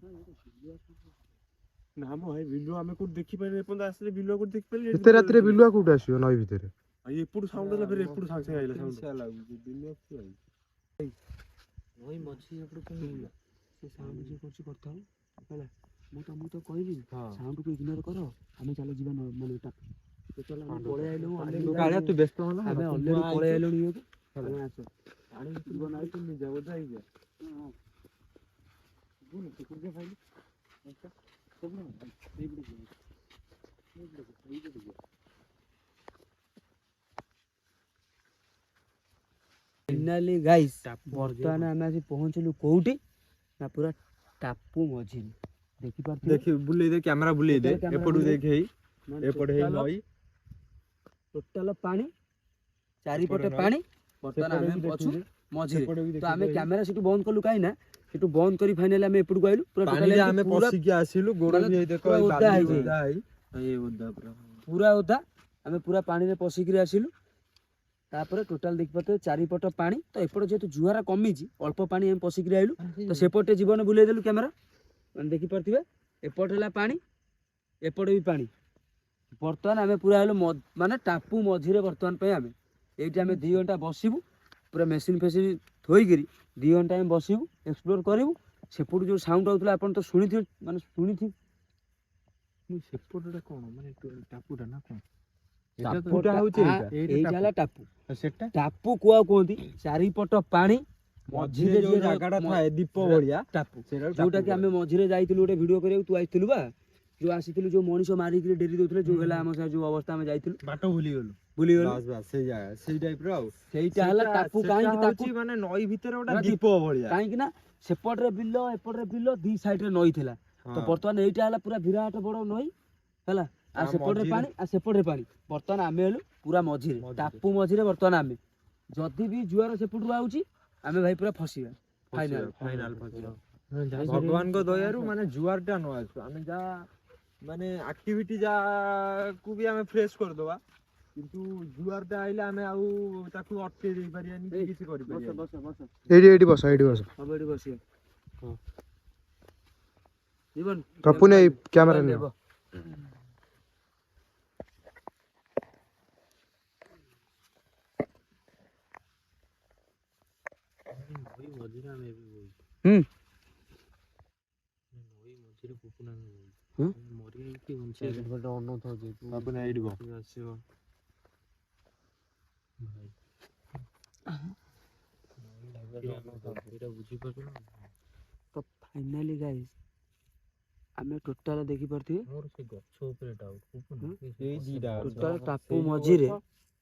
ନା ମ ଭାଇ ବିଲୁଆ ଆମେ କୋଉଠି ଦେଖିପାରିଲେ ଏପର୍ଯ୍ୟନ୍ତ ଆସିଲେ ବିଲୁଆ କୋଉଠି ଦେଖିପାରିଲେ ଏତେ ରାତିରେ ବିଲୁଆ କୋଉଠି ଆସିବ ନଈ ଭିତରେ ଭାଇ ଏପଟୁ ସାଉଣ୍ଡ ହେଲା ଫେର ଏପଟୁ ସାଙ୍ଗେ ସାଙ୍ଗେ ଆଇଲା ସାଉଣ୍ଡ ଲାଗୁଛି ବିଲୁଆ କିଏ ଆଇଲା ନଈ ମଝି ଏପଟୁ କଣ ସେ ସାଉଣ୍ଡ ଯିଏ କରୁଛି କରିଥାଉ ହେଲା ମୁଁ ତମକୁ ତ କହିଲି ସାଉଣ୍ଡକୁ ଇଗ୍ନୋର କର ଆମେ ଚାଲ ଯିବା ମାନେ ପଳେଇ ଆଇଲୁ କାଳିଆ ତୁ ବ୍ୟସ୍ତ ହନା ଆମେ ଅଲରେଡି ପଳେଇ ଆଇଲୁଣି ଇଏକୁ ହେଲା ଆସ ପାଣି ଭିତରକୁ ନାଇଁ ତୁ ନିଜେ ବୋଧେ ହେଇଯା ଫାଇନାଲି ଗାଇସ୍ ବର୍ତ୍ତମାନ ଆମେ ଆସି ପହଞ୍ଚିଲୁ କୋଉଠି ନା ପୁରା ଟାପୁ ମଝିରେ ଦେଖିପାରୁଥିବେ ଦେଖି ବୁଲେଇ ଦେ କ୍ୟାମେରା ବୁଲେଇ ଦେ ଏପଟୁ ଦେଖ ହେଇ ଏପଟେ ହେଇ ନଈ ଟୋଟାଲ ପାଣି ଚାରିପଟେ ପାଣି ବର୍ତ୍ତମାନ ଆମେ ଅଛୁ ମଝିରେ ତ ଆମେ କ୍ୟାମେରା ସେଠୁ ବନ୍ଦ କଲୁ କାହିଁ ନା ସେଠୁ ବନ୍ଦ କରି ଫାଇନାଲି ଆମେ ଏପଟକୁ ଆଇଲୁ ପାଣିରେ ଆମେ ପଶିକି ଆସିଲୁ ଗୋଡ ବି ହେଇ ଦେଖ ପୁରା ଓଦା ଆମେ ପୁରା ପାଣିରେ ପଶିକିରି ଆସିଲୁ ତାପରେ ଟୋଟାଲ ଦେଖିପାରୁଥିବେ ଚାରିପଟ ପାଣି ତ ଏପଟେ ଯେହେତୁ ଜୁଆର କମିଛି ଅଳ୍ପ ପାଣି ଆମେ ପଶିକିରି ଆଇଲୁ ତ ସେପଟେ ଜୀବନ ବୁଲେଇ ଦେଲୁ କ୍ୟାମେରା ମାନେ ଦେଖିପାରୁଥିବେ ଏପଟେ ହେଲା ପାଣି ଏପଟେ ବି ପାଣି ବର୍ତ୍ତମାନ ଆମେ ପୁରା ହେଲୁ ମାନେ ଟାପୁ ମଝିରେ ବର୍ତ୍ତମାନ ପାଇଁ ଆମେ ଏଇଠି ଆମେ 2 ଘଣ୍ଟା ବସିବୁ ପୁରା ମେସିନ୍ ଫେସିନ୍ ଥୋଇକିରି 2 ଘଣ୍ଟା ଆମେ ବସିବୁ ଏକ୍ସପ୍ଲୋର କରିବୁ ସେପଟୁ ଯୋଉ ସାଉଣ୍ଡ ଆଉଥିଲା ଆପଣ ତ ଶୁଣିଥିବେ ମାନେ ଶୁଣିଥିବେ ସେପଟଟା କଣ ମାନେ ଟାପୁଟା ନା କଣ ଏଇଟା ହେଲା ଟାପୁ ଟାପୁ କୁଆ କୁହନ୍ତି ଚାରିପଟ ପାଣି ମଝିରେ ଯୋଉ ଜାଗାଟା ଥାଏ ଦୀପ ଭଳିଆ ଟାପୁ ଯୋଉଟା କି ଆମେ ମଝିରେ ଯାଇଥିଲୁ ଗୋଟେ ଭିଡିଓ କରିବାକୁ ତୁ ଆସିଥିଲୁ ବା ଯୋଉ ଆସିଥିଲୁ ଯୋଉ ମଣିଷ ମାରିକି ଡେରି ଦଉଥିଲେ ଯୋଉ ହେଲା ଆମ ଯୋଉ ଅବସ୍ଥା ଆମେ ଯାଇଥିଲୁ ବାଟ ଭୁଲିଗଲୁ ସେଇ ଜାଗା ସେଇ ଟାଇପ ର ଆଉ ସେଇଟା ହେଲା ଟାପୁ କାହିଁକି ତାକୁ ମାନେ ନଈ ଭିତରେ ଗୋଟେ ଦୀପ ଭଳିଆ କାହିଁକି ନା ସେପଟରେ ବିଲ ଏପଟରେ ବିଲ 2 ସାଇଡରେ ନଈ ଥିଲା ତ ବର୍ତ୍ତମାନ ଏଇଟା ହେଲା ପୁରା ବିରାଟ ବଡ ନଈ ହେଲା ଆଉ ସେପଟରେ ପାଣି ଆଉ ସେପଟରେ ପାଣି ବର୍ତ୍ତମାନ ଆମେ ହେଲୁ ପୁରା ମଝିରେ ଟାପୁ ମଝିରେ ବର୍ତ୍ତମାନ ଆମେ ଯଦି ବି ଜୁଆର ସେପଟରୁ ଆଉଛି ଆମେ ଭାଇ ପୁରା ଫସିବା ଫାଇନାଲ ଭଗବାନଙ୍କ ଦୟାରୁ ମାନେ ଜୁଆର ଟା ନ ଆସୁ ଆମେ ଯାହା ମାନେ ଆକ୍ଟିଭିଟି ଯାକୁ ବି ଆମେ ଫ୍ରେଶ କରିଦବା କିନ୍ତୁ ଜୁଆରଟା ଆଇଲେ ଆମେ ଆଉ ତାକୁ ଅଟକେଇ ଦେଇ ପାରିବାନି କି କିଛି କରିପାରିବାନି। ବସ ବସ ଏଇଠି ବସ ସବୁ ଏଠି ବସିବା। ହଁ ଜୀବନ ଟପୁ ନେଇ କ୍ୟାମେରା ନିଅ। ନଈ ମଝିରେ ଆମେ ଏବେ ବଇଛୁ। ହୁଁ ନଈ ମଝିରେ ପୁପୁନା ହୁଁ? ମରିଯାଇକି ଅନଉଥାଉ ବାବୁନା ଏଇଠି ବସ ଆସିବ। ଏଇଟା ବୁଝିପାରୁଛୁ ନା? ତ ଫାଇନାଲି ଗାଇସ୍ ଆମେ ଟୋଟାଲ ଦେଖିପାରୁଥିବେ ମୋର ସେ ଗଛ ଉପରେ ଡାଉଟ ଟୋଟାଲ ଟାପୁ ମଝିରେ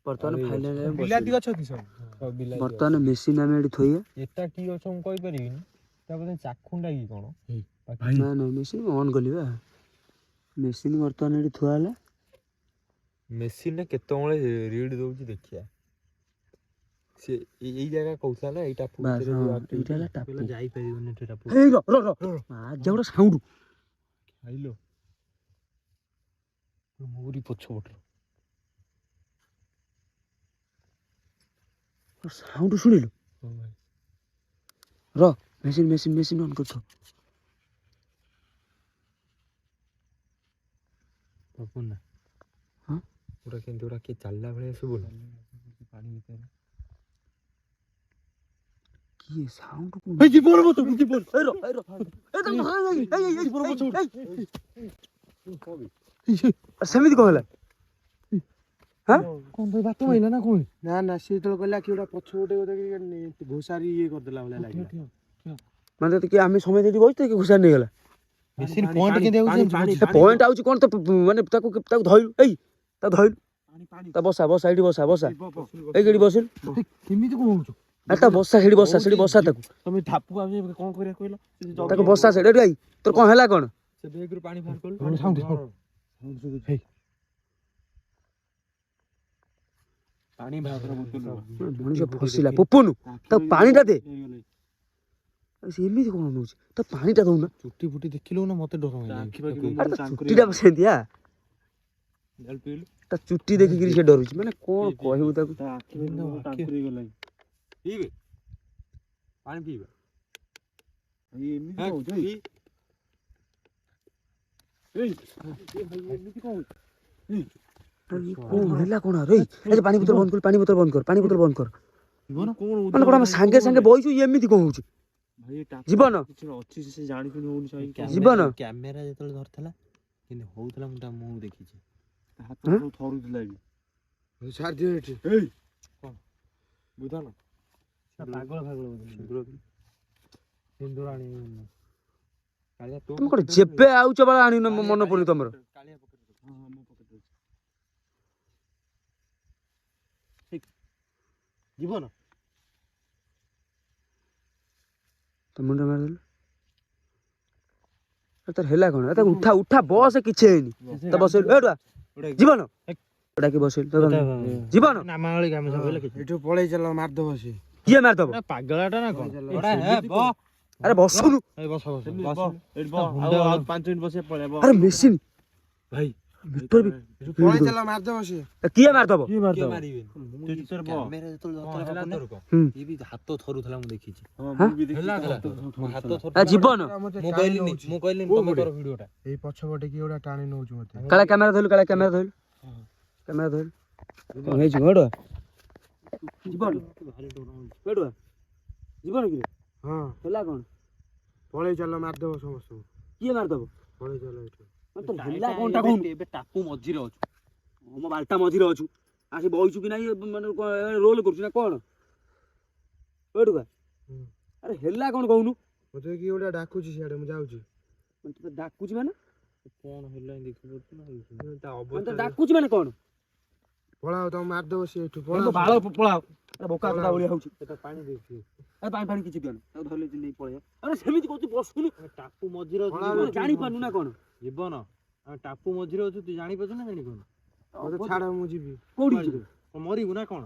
ବର୍ତ୍ତମାନ ଫାଇନାଲି ବିଲାତି ଗଛ କି ସବୁ? ବର୍ତ୍ତମାନ ମେସିନ୍ ଆମେ ଏଠି ଥୋଇବା। ଏଟା କି ଗଛ ମୁଁ କହିପାରିବିନି, ତା ବୋଧେ ଚାଖୁଣ୍ଡା କି କଣ। ନା ନାଇଁ ମେସିନ୍ ଅନ୍ କଲି ବା। ମେସିନ୍ ବର୍ତ୍ତମାନ ଏଠି ଥୁଆ ହେଲା। ମେସିନରେ କେତେବେଳେ ରିଡ୍ ଦଉଛି ଦେଖିଆ। ସେ ଏଇ ଜାଗା କହୁଥିଲା ନା ଏଇ ଟାପୁ ବାସ୍, ଭିତରେ ହଁ, ଯୋଉ ଏଇଟା activity, ହେଲା ଟାପୁ। କହିଲା ଯାଇପାରିବନି ଏଠି ଟାପୁ। ହେଇ ର ଗୋଟେ ସାଉଣ୍ଡ ଖାଇଲ ମୋରି ପଛପଟର ସାଉଣ୍ଡ ଶୁଣିଲୁ? ହଁ ଭାଇ। ର ମେସିନ୍ ଅନ୍ କରୁଛ। ବାବୁନା ହଁ ପୁରା କେମିତି ଗୁଡ଼ା କିଏ ଚାଲିଲା ଭଳିଆ ଶୁଭୁନି ପାଣି ଭିତରେ। କିଏ ସାଉଣ୍ଡ ଏଇ ଜୀବନ ବଛ ଜୀବନ ସେମିତି କଣ ହେଲା? ହାଁ କଣ ପାଇଁ ବାଟ ମାଇଲା ନା କଣ? ନା ସିଏ ଯେତେବେଳେ କହିଲା କି ଗୋଟେ ପଛ ଗୋଟେ ଘୋଷାରି ଇଏ କରିଦେଲା ଭଳିଆ ଲାଗିଲା। ମାନେ ତ କିଏ ଆମେ ସମୟ ଦେଇକି ବସିଛୁ କି ଘୁଷାରି ନେଇଗଲା। ମେସିନ୍ ପଏଣ୍ଟ କେମିତି ହଉଛି ପଏଣ୍ଟ ଆଉଛି କଣ ତ ମାନେ ତାକୁ ଧଇଲୁ ତାକୁ ଧଇଲୁ ତା ବସା ଏଇଠି ବସା ଏଇଠି ବସିଲୁ। କେମିତି କଣ ହଉଛୁ? ତା ବସା ସେଇଠି ବସା ତାକୁ ତମେ ଠାପୁ ଆମେ କଣ କରିବା କହିଲ? ତାକୁ ବସା ସେଇଠି ଭାଇ ତୋର କଣ ହେଲା କଣ? ସେ ବେଗରୁ ପାଣି ବାହାର କଲୁ। ପାଣି ବାହାର ମଣିଷ ଫସିଲା ପୁପୁନୁ ତାକୁ ପାଣିଟା ଦେ। ସେ ଏମିତି କଣ ନଉଛି ତା ପାଣିଟା ଦଉନା। ଚୁଟି ଫୁଟି ଦେଖିଲୁ ନା ମତେ ଡର ଚୁଟିଟା ସେମିତିଆ ତା ଚୁଟି ଦେଖିକିରି ସେ ଡରୁଛି। ମାନେ କଣ କହିବୁ ତାକୁ? ପିଇବେ ପାଣି ପିଇବେ କଣ ହେଲା କଣ? ପାଣି ବୋତଲ ବନ୍ଦ କର। ମାନେ କଣ ଆମେ ସାଙ୍ଗେ ସାଙ୍ଗେ ବଇଛୁ ଏମିତି କଣ ହଉଛି? ଜୀବନ ଜୀବନ କ୍ୟାମେରା ଯେତେବେଳେ ଧରିଥିଲା କିନ୍ତୁ ହଉଥିଲା ମୁଁ ତା ମୁହଁ ଦେଖିଛି। ହାତ ସବୁ ଥରୁଥିଲା ବି। ଛାଡି ଦିଅ ଏଠି। କଣ ବୁଝା ନା ପାଗଳ ସିନ୍ଦୁରାଣୀ ତମେ କଣ ଯେବେ ଆଉଛ ବାଳ ଆଣିନ ମନେ ପଡୁନି ତମର? ଜୀବନ ତ ମୁଣ୍ଡ ମାରିଦେଲୁ। ତାର ହେଲା କଣ? ତାକୁ ଉଠା ବସ କିଛି ହେଇନି। ତା ବସେଇଲୁ ଜୀବନ କି ବସେଇଲୁ ଜୀବନ ଏଠୁ ପଳେଇ ଚାଲ ମାରିଦବ ସେ। କିଏ ମାରିଦବ? ପାଗଳାଟା ନା କଣ? ଆରେ ବସୁନୁ। ଆଉ 5 ମିନିଟ୍ ବସିବା ପଳେଇବ। ଆରେ ମେସିନ୍ ଭାଇ ଭିତରେ ବି ପଳେଇ ଚାଲ ମାରିଦବ ସେ। କିଏ ମାରିଦବ? ହାତ ଥରୁଥିଲା ମୁଁ ଦେଖିଛି। ଜୀବନ ମୁଁ କହିଲି ତମେ କର ଭିଡିଓଟା। ଏଇ ପଛପଟେ କି ଗୋଟେ ଟାଣି ନଉଛୁ ମତେ। କାଳେ କ୍ୟାମେରା ଧଇଲୁ କଣ ହେଇଛି ଘଡୁଆ? ଜୀବନ କି ହଁ ହେଲା କଣ? ପଳେଇ ଚାଲ ମାରିଦବ ସମସ୍ତଙ୍କୁ। କିଏ ମାରିଦବ? ପଳେଇ ଚାଲ ଏଠୁ। ହେଲା କଣଟା କହୁନୁ? ଏବେ ଟାପୁ ମଝିରେ ଅଛୁ। ମୋ ବାଲଟା ମଝିରେ ଅଛୁ। ଆସି ବଇଛୁ କି ନାଇଁ ମାନେ ରୋଲ କରୁଛୁ ନା କଣ? ଆରେ ହେଲା କଣ କହୁନୁ? ମତେ କିଏ ଗୋଟେ ଡାକୁଛି ସିଆଡେ, ମୁଁ ଯାଉଛି। ତତେ ଡାକୁଛି ମାନେ କଣ ହେଲା ଦେଖିପାରୁଛୁ ନା? ତା ତତେ ଡାକୁଛି ମାନେ କଣ? ପଳାଅ ତମେ ମାରିଦବ ସେ ଏଠୁ। ବାଳ ପଳାଅ। ବୋକା ଚୋଦା ଭଳିଆ ହଉଛି। ପାଣି ଦେଇଛି। ପାଣି କିଛି ଦିଅନି। ତାକୁ ଧରିଲେ ନେଇ ପଳେଇବା। ଆରେ ସେମିତି କହୁଛୁ ବସୁନୁ। ଟାପୁ ମଝିରେ ଅଛୁ। ଜାଣିପାରୁନୁ ନା କଣ? ଜୀବନ ଆମେ ଟାପୁ ମଝିରେ ଅଛୁ। ତୁ ଜାଣିପାରୁଛୁ ନା ଜାଣିପାରୁନୁ? ମତେ ଛାଡ ମୁଁ ଯିବି। କୋଉଠି ଯିବୁ? ମରିବୁ ନା କଣ?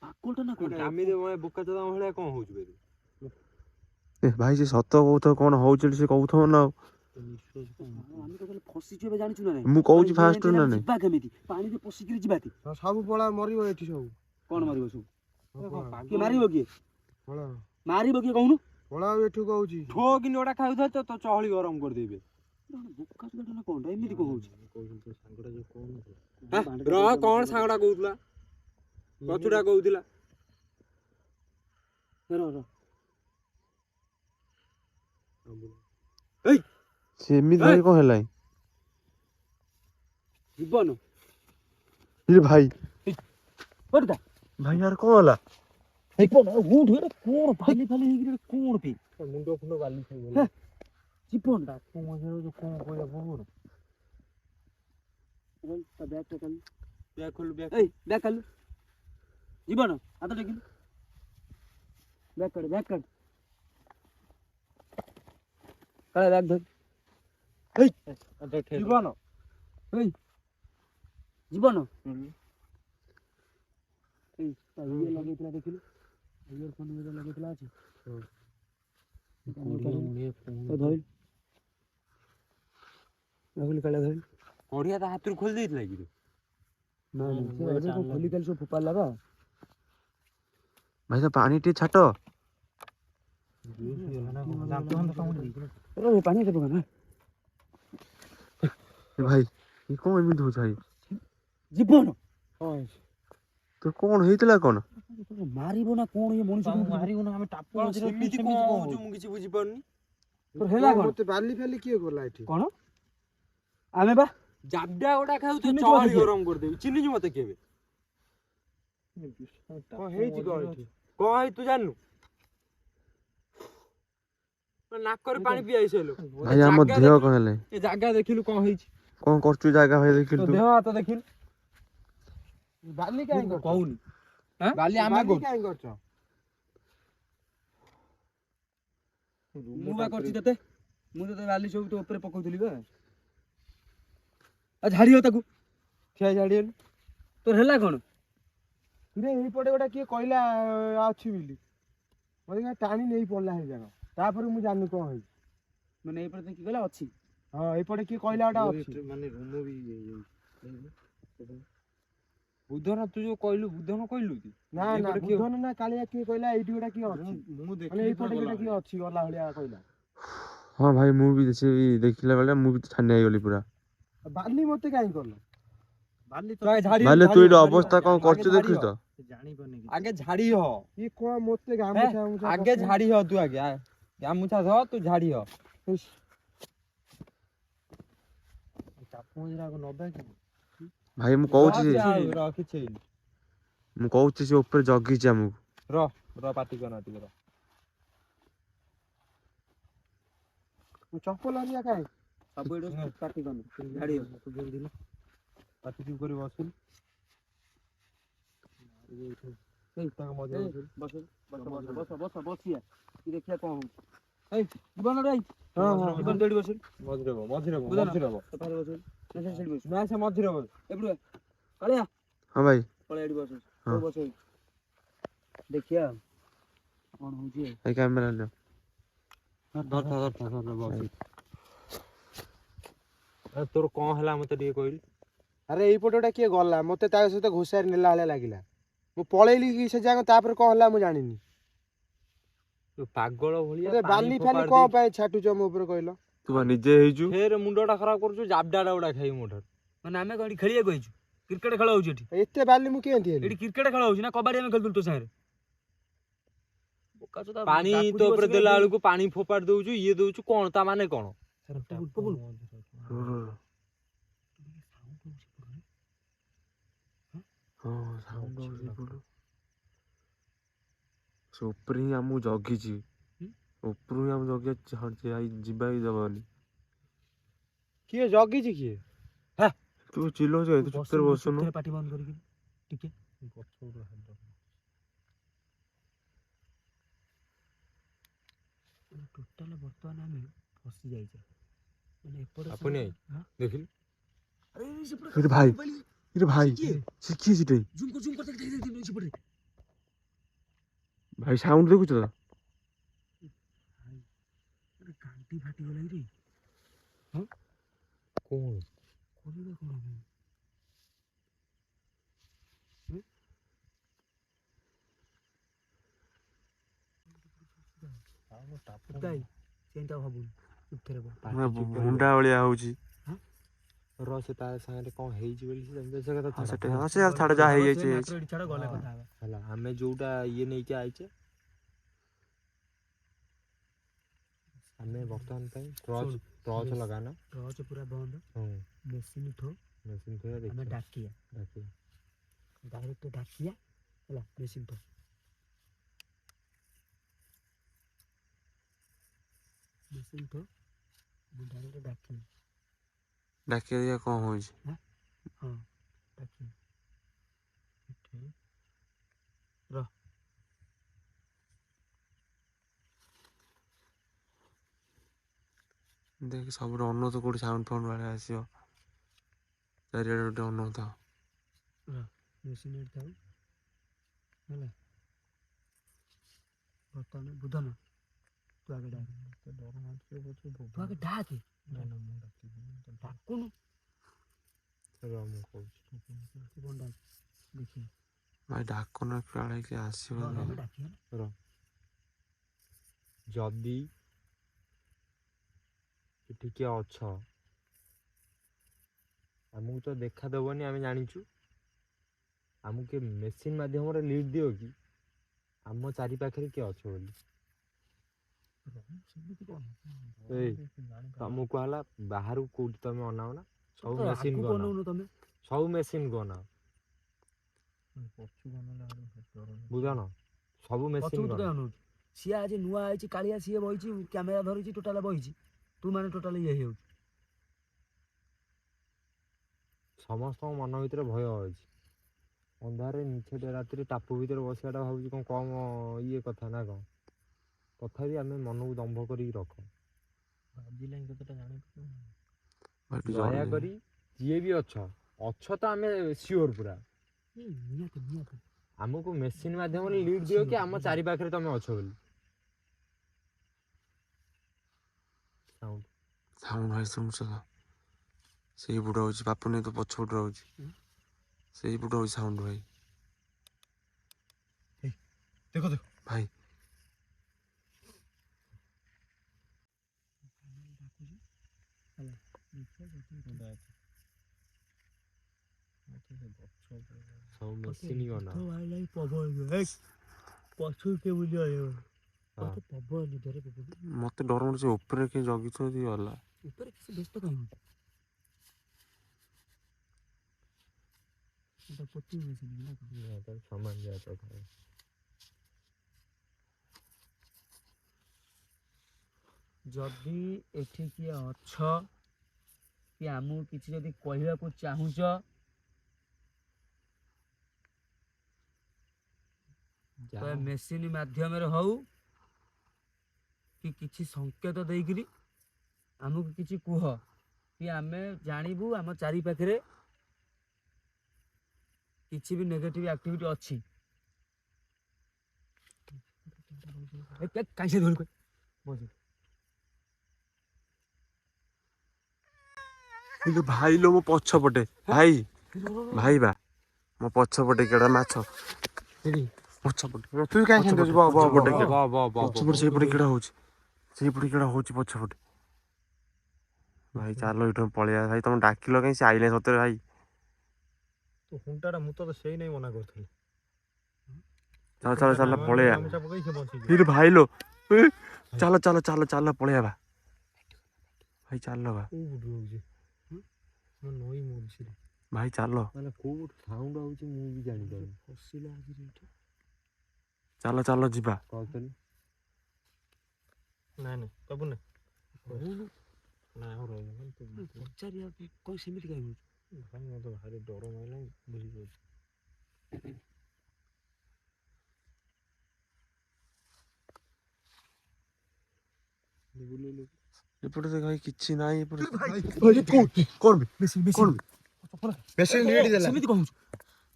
ପାଗଳଟା ନା କଣ? ଏମିତି ବୋକା ଚୋଦା ଭଳିଆ କଣ ହଉଛୁ? ଭାଇ ସେ ସତ କହୁଥିବ କଣ ହଉଛି ସେ କହୁଥିବ ନା ଆଉ। ଆମେ ତ ତାହେଲେ ଫସିଛୁ ଏବେ ଜାଣିଛୁ ନା ନାଇଁ? ମୁଁ କହୁଛି ଆମେ ଫାଷ୍ଟ ଏମିତି ନା ଆମେ ନାଇଁ ଯିବା କେମିତି? ପାଣିରେ ପଶିକିରି ଯିବା ତି? ସବୁ ପଳା ମରିବ ଏଠି ସବୁ। କଣ ମାରିବ ସବୁ? ପଳା କିଏ ମାରିବ କିଏ? ପଳା ମାରିବ କିଏ କହୁନୁ? ପଳା ଏଠୁ କହୁଛି। ଠୋ କି ନୋଟା ଖାଉଥାଏ ତ ତ ଚହଳି ଗରମ କରିଦେବେ। ବୋକା ଚୋଦା ନା କଣଟା ଏମିତି କଣ ହଉଛି? ରହ କଣ ସାଙ୍ଗଟା କହୁଥିଲା କଚୁଟା କହୁଥିଲା। ରହ ରହ। ସେ ଏମିତି ଭାଇ କଣ ହେଲା ଜୀବନ ଇରେ ଭାଇ କୋଉଟା? ଭାଇ ୟାର କଣ ହେଲା ଜୀବନ ଉଠୁ ଏଟା କଣ ଫାଲି ଫାଲି ହେଇକିରି କଣ ପି? ମୁଣ୍ଡ ଫୁଣ୍ଡ ବାଲି ଖାଇଗଲା। ଜୀବନ ତାକୁ ମଝିରେ ଯୋଉ କଣ କହିଲା ବୋର ତା ବ୍ୟାଗ୍ ଟା କାଲି। ବ୍ୟାଗ ଖୋଲ ବ୍ୟାଗ। ଏଇ ବ୍ୟାଗ୍ କାଲି। ଜୀବନ ହାତ ଟେକିଲି। Bag କାଢ bag କାଢ। କାଳେ ବ୍ୟାଗ୍ ଧର। ଜୀବନ ଏଇ ଜୀବନ ଏଇ ତା ଇଏ ଲଗେଇଥିଲା ଦେଖିଲୁ? ଇୟର ଫୋନ ଇଏ ଲଗେଇଥିଲା ଅଛି? ତ ଧଇଲ। ଲଗେଇଲି କାଳେ ଧଇଲ। ପଢିଆ ତା ହାତରୁ ଖୋଲି ଦେଇଥିଲା କି? ନା ନା ସେ ଏବେ କଣ ଖୋଲି କାଲି ସବୁ ଫୋପାଡ଼ିଲା ବା। ଭାଇ ତା ପାଣି ଟିକେ ଛାଟ ପାଣି କେତେ ପକା ନା? ଭାଇ ଏ କଣ ଏମିତି ହଉଛି ଭାଇ ଜୀବନ ତୋର କଣ ହେଇଥିଲା କଣ ମାରିବ ନା କଣ ଇଏ ମଣିଷ ମାରିବ ନା ଆମେ ଟାପ ସେମିତି କଣ ହଉଛୁ ମୁଁ କିଛି ବୁଝିପାରୁନି। ତୋର ହେଲା କଣ? ମତେ ବାଲି ଫାଲି କିଏ ଗଲା ଏଠି? କଣ ଆମେ ବା ଜାବଡା ଗୋଟା ଖାଉ ତୁ ଚିହ୍ନିଛୁ ଚହଳି ମତେ କିଏ? ଗରମ କରିଦେବି। ଚିହ୍ନିଛୁ ମତେ କେବେ? କଣ ହେଇଛି କଣ ଏଠି? କଣ ହେଇ ତୁ ଜାଣିନୁ? ନାକରେ ପାଣି ପିଆଇ ସାଇଲୁ। ଭାଇ ଆମ ଦେହ କଣ ହେଲେ ଏ ଜାଗା ଦେଖିଲୁ କଣ ହେଇଛି? କଣ କରୁଛୁ ଜାଗା ଭାଇ ଦେଖିଲୁ ତୋ ତୁ ଦେହ ହାତ ଦେଖିଲୁ? ବାଲି କାଇଁ କରୁଛ? କହୁନି ବାଲି ଆମେ ବାଲି କରୁଛୁ। କାଇଁ କରୁଛ? ମୁଁ ବା କରିଛି ତତେ। ମୁଁ ତତେ ବାଲି ସବୁ ତୋ ଉପରେ ପକଉଥିଲି ବା। ଆଉ ଝାଡ଼ିବ ତାକୁ। ଠିଆ ଛାଡ଼ିଗଲୁ। ତୋର ହେଲା କଣ? ରେ ଏଇପଟେ ଗୋଟେ କିଏ କହିଲା ଅଛି ବୋଲି। ମତେ କାଇଁ ଟାଣି ନେଇ ପଡିଲା ହେଇ ଜାଗା। ତାପରେ ମୁଁ ଜାଣିନି କଣ ହେଇଛି। ମାନେ ଏଇପଟେ ଦେଖି ଗଲା ଅଛି। ହଁ ଏଇପଟେ କିଏ କହିଲା ଗୋଟେ ଅଛି। ମାନେ ରୁମ ବି ବୁଧନ ତୁ ଯୋଉ କହିଲୁ ବୁଧନ କହିଲୁ କି? ନା ନା ବୁଧନ ନା କାଳିଆ କିଏ କହିଲା ଏଇଠି ଗୋଟେ କିଏ ଅଛି। ମୁଁ ମାନେ ଏଇପଟେ ଗୋଟେ କିଏ ଅଛି ଗଲା ଭଳିଆ କହିଲା। ହଁ ଭାଇ ମୁଁ ବି ସେ ଦେଖିଲା ବେଳେ ମୁଁ ବି ଛାନିଆ ହେଇଗଲି ପୁରା ବାଲି ମତେ କାଇଁ କଲ? ବାଲି ତ ଭାଇଲେ ତୁ ଏଇଠି ଅବସ୍ଥା କଣ କରୁଛୁ ଦେଖିଛୁ ତ ଜାଣିପାରୁନି ଆଗେ ଝାଡି ହ ଇଏ କଣ ମତେ ଗାମୁଛା ଗାମୁଛା ଆଗେ ଝାଡି ହ ତୁ ଆଗେ ଗାମୁଛା ଧ ତୁ ଝାଡି ହ ଭାଇ ମୁଁ କହୁଛି କିଛି ମୁଁ କହୁଛି ସେ ଉପରେ ଜଗିଛି ଆମକୁ ର ପାଟି କର ଟିକେ ର ଚପଲ ହରିଆ କାଇଁ? ସବୁ ଏଇଠି ପାଟି କର। ଝାଡ଼ିବ। ପାଟି ଚୁପ କରି ବସିଲୁ ବସିଆ ଦେଖିଆ କଣ ହଉଛି। ଏଇ ଜୀବନ ରେ ଜୀବନ ଦୌଡ଼ି ବସିଲୁ। ମଝିରେ ବସିଲୁ। ନା ସେ ମଝିରେ ବସ ଏପଟୁ କାଳିଆ ହଁ ଭାଇ ପଳେଇ ଏଠି ବସ। ହଁ। ବସ ଦେଖିଆ କଣ ହଉଛି। ଭାଇ କ୍ୟାମେରା ନିଅ ତୋର କଣ ହେଲା ମତେ ଟିକେ କହିଲୁ? ଆରେ ଏଇପଟେ ଗୋଟେ କିଏ ଗଲା ମତେ ତା ସହିତ ଘୋଷାରି ନେଲା ଭଳିଆ ଲାଗିଲା। ମୁଁ ପଳେଇଲି କି ସେ ଜାଗା ତାପରେ କଣ ହେଲା ମୁଁ ଜାଣିନି। ତୁ ପାଗଳ ଭଳିଆ ବାଲି ଫାଲି କଣ ପାଇଁ ଛାଟୁଛ ମୋ ଉପରେ କହିଲ? ତୁ ବା ନିଜେ ହେଇଛୁ ଫେର ମୁଣ୍ଡଟା ଖରାପ କରୁଛୁ ଜାବଡା ଗୁଡା ଖାଇବୁ ମୋ ଠାରୁ। ମାନେ ଆମେ କଣ ଖେଳିବାକୁ ଆଇଛୁ? କ୍ରିକେଟ ଖେଳ ହଉଛି ଏଠି। ଏତେ ବାଲି ମୁଁ କେମିତି ହେଲି? ଏଠି କ୍ରିକେଟ ଖେଳ ହଉଛି ନା କବାଡି ଆମେ ଖେଳୁଥିଲୁ ତୋ ସାଙ୍ଗରେ। ପାଣି ତୋ ଉପରେ ଦେଲା ବେଳକୁ ପାଣି ଫୋପାଡି ଦଉଛୁ ଇଏ ଦଉଛୁ କଣ ତା ମାନେ କଣ? ହଁ ସାଉଣ୍ଡ ହଉଛି ଏପଟୁ। ସେ ଉପରେ ହିଁ ଆମକୁ ଜଗିଛି ଉପରୁ ହିଁ ଆମକୁ ଜଗିଛି ଯିବା ହିଁ ଦବନି। କିଏ ଜଗିଛି କିଏ? ତୁ ଚିଲଉଛୁ ତୁ ଚୁପଚାପ ବସୁନୁ। ପାଟି ବନ୍ଦ କରିକି ଟିକେ ଟୋଟାଲ ବର୍ତ୍ତମାନ ଆମେ ଫସି ଯାଇଛେ। ମାନେ ଏପଟେ ଦେଖିଲୁ ଇରେ ଭାଇ ସେ କିଏ ସେଠି ଭାଇ ସାଉଣ୍ଡ ଦେଖୁଛ ତ? ଗାଣ୍ଟି ଫାଟିଗଲା ରେ। କଣ କରିବେ କଣ ଆମେ? ଭାଇ ସେମିତି ଆଉ ହବୁନି ଉଠେରେ ଭୁଣ୍ଡା ଭଳିଆ ହଉଛି। ର ସେ ତା ସାଙ୍ଗରେ କଣ ହେଇଛି ବୋଲି ସେ କଥା ହଁ ଛାଡ଼। ସେଟା ହଁ ସେ ଛାଡ଼ ଯାହା ହେଇଯାଇଛି ହେଇଯାଇଛି। ଏଠି ଛାଡ଼ ଗଲେ କଥା ହେବା। ହେଲା ଆମେ ଯୋଉଟା ଇଏ ନେଇକି ଆଇଛେ ଆମେ ବର୍ତ୍ତମାନ ପାଇଁ ଟର୍ଚ ଲଗାନା। ଟର୍ଚ ପୁରା ବନ୍ଦ। ମେସିନ୍ ଥୋ ମେସିନ୍ ଥୋଇବା ଆମେ ଦେଖିବା ଡାକିବା ଡାଇରେକ୍ଟ ଡାକିବା ହେଲା। ମେସିନ୍ ଥୋ ମେସିନ୍ ଥୋ ମୁଁ ଡାଇରେକ୍ଟ ଡାକିବି। ଡାକିବା ଦେଖିଆ କଣ ହଉଛି। ହଁ ଡାକିବି। ଏଠି ରହ। ଦେଖ ସବୁଠୁ ଅନଉଥ କୋଉଠି ସାଉଣ୍ଡ ଫାଉଣ୍ଡ ଭଳିଆ ଆସିବ। ଚାରିଆଡ଼େ ଗୋଟେ ଅନଉଥ। ମେସିନ୍ ଏଠି ଥାଉ ହେଲା। ବର୍ତ୍ତମାନ ବୁଧନ ତୁ ଆଗେ ଡାକେ। ତୁ ଆଗେ ଡାକେ। ଡାକୁନୁ। ମୁଁ କହୁଛି ଦେଖିବା ଭାଇ ଡାକୁନ କାଳେ କିଏ ଆସିବ। ଆମେ ଡାକିବା। ଯଦି ଏଠି କିଏ ଅଛ ଆମକୁ ତ ଦେଖାଦେବନି ଆମେ ଜାଣିଛୁ। ଆମକୁ କିଏ ମେସିନ୍ ମାଧ୍ୟମରେ ଲିଡ୍ ଦିଅ କି ଆମ ଚାରି ପାଖରେ କିଏ ଅଛ ବୋଲି। ଏଇ ତମକୁ କୁହାହେଲା ବାହାରକୁ କୋଉଠି ତମେ ଅନାଅ ନା। ସବୁ ମେସିନ୍ କୁ ଅନାଅ। ତମେ ସବୁ ମେସିନ୍ କୁ ଅନାଅ। ବୁଝନ ସବୁ ମେସିନ୍ କୁ ଅନାଅ। ସିଏ ଆଜି ନୂଆ ହେଇଛି କାଳିଆ ସିଏ ବଇଛି କ୍ୟାମେରା ଧରିଛି ଟୋଟାଲ ବଇଛି। ତୁ ମାନେ ଟୋଟାଲ ଇଏ ହେଇଯାଉଛି। ସମସ୍ତଙ୍କ ମନ ଭିତରେ ଭୟ ଅଛି। ଅନ୍ଧାରରେ ନିଛଟିଆ ରାତିରେ ଟାପୁ ଭିତରେ ବସିବାଟା ଭାବୁଛି କଣ କମ ଇଏ କଥା ନା କଣ। ତଥାପି ଆମେ ମନକୁ ଦମ୍ଭ କରିକି ରଖ। ଦୟାକରି ଯିଏ ବି ଅଛ ତ ଆମେ ସିଓର ପୁରା। ଆମକୁ ମେସିନ୍ ମାଧ୍ୟମରେ ଲିଡ୍ ଦିଅ କି ଆମ ଚାରି ପାଖରେ ତମେ ଅଛ ବୋଲି। ସାଉଣ୍ଡ ଭାଇ ଶୁଣୁଛ ତ? ସେଇପଟ ହଉଛି ବାପୁନି ତ ପଛପଟ ରହୁଛି। ସେଇପଟ ହଉଛି ସାଉଣ୍ଡ ଭାଇ। ଦେଖ ଦେଖ ଭାଇ ସବୁ ମେସିନ୍ କୁ ଅନାଅ। ମତେ ଡର ମାଡୁଛି ଉପରେ କିଏ ଜଗିଛନ୍ତି ଗଲା। ଉପରେ କିଛି ବ୍ୟସ୍ତ କାହିଁ ସମାନ ଯାହା କଥା। ଯଦି ଏଠି କିଏ ଅଛ କି ଆମକୁ କିଛି ଯଦି କହିବାକୁ ଚାହୁଁଛ ତ ମେସିନ୍ ମାଧ୍ୟମରେ ହଉ କି କିଛି ସଂକେତ ଦେଇକିରି ଆମକୁ କିଛି କୁହ କି ଆମେ ଜାଣିବୁ ଆମ ଚାରି ପାଖରେ କିଛି ବି ନେଗେଟିଭ ଆକ୍ଟିଭିଟି ଅଛି। ଭାଇ ଲୋ ମୋ ପଛପଟେ ଭାଇ ଭାଇ ବା ମୋ ପଛପଟେ କେଡା ମାଛ ପଛପଟେ ସେଇପଟେ କେଡା ହଉଛି ପଛପଟେ। ଭାଇ ଚାଲ ଏଇଠୁ ପଳେଇବା। ଭାଇ ତମେ ଡାକିଲ କାହିଁ ସେ ଆଇଲେ ସତରେ ଭାଇ। ତୁ ହୁଣ୍ଟାଟା ମୁଁ ତ ସେଇ ନେଇ ମନା କରୁଥିଲି। ଚାଲ ଚାଲ ଚାଲ ପଳେଇବା। ଭାଇ ଲୋ ଚାଲ ଚାଲ ଚାଲ ଚାଲ ପଳେଇବା ଭାଇ ଚାଲ ବା ଭାଇ ଚାଲ ମାନେ କୋଉଠି ସାଉଣ୍ଡ ହଉଛି ମୁଁ ବି ଜାଣିପାରୁନି। ଚାଲ ଚାଲ ଯିବା। ନାଇଁ ସବୁ ନା ପଚାରିବା କଣ ସେମିତି କାହିଁ ହଉଛି? ଭାଇ ମତେ ଭାରି ଡର ମାଇଲାଣି ବୁଝିପାରୁଛି। ଏପଟେ ତ ଭାଇ କିଛି ନାହିଁ ଏପଟେ। ମେସିନ୍ ଲିଡ୍ ଦେଲା। ସେମିତି କହୁଛୁ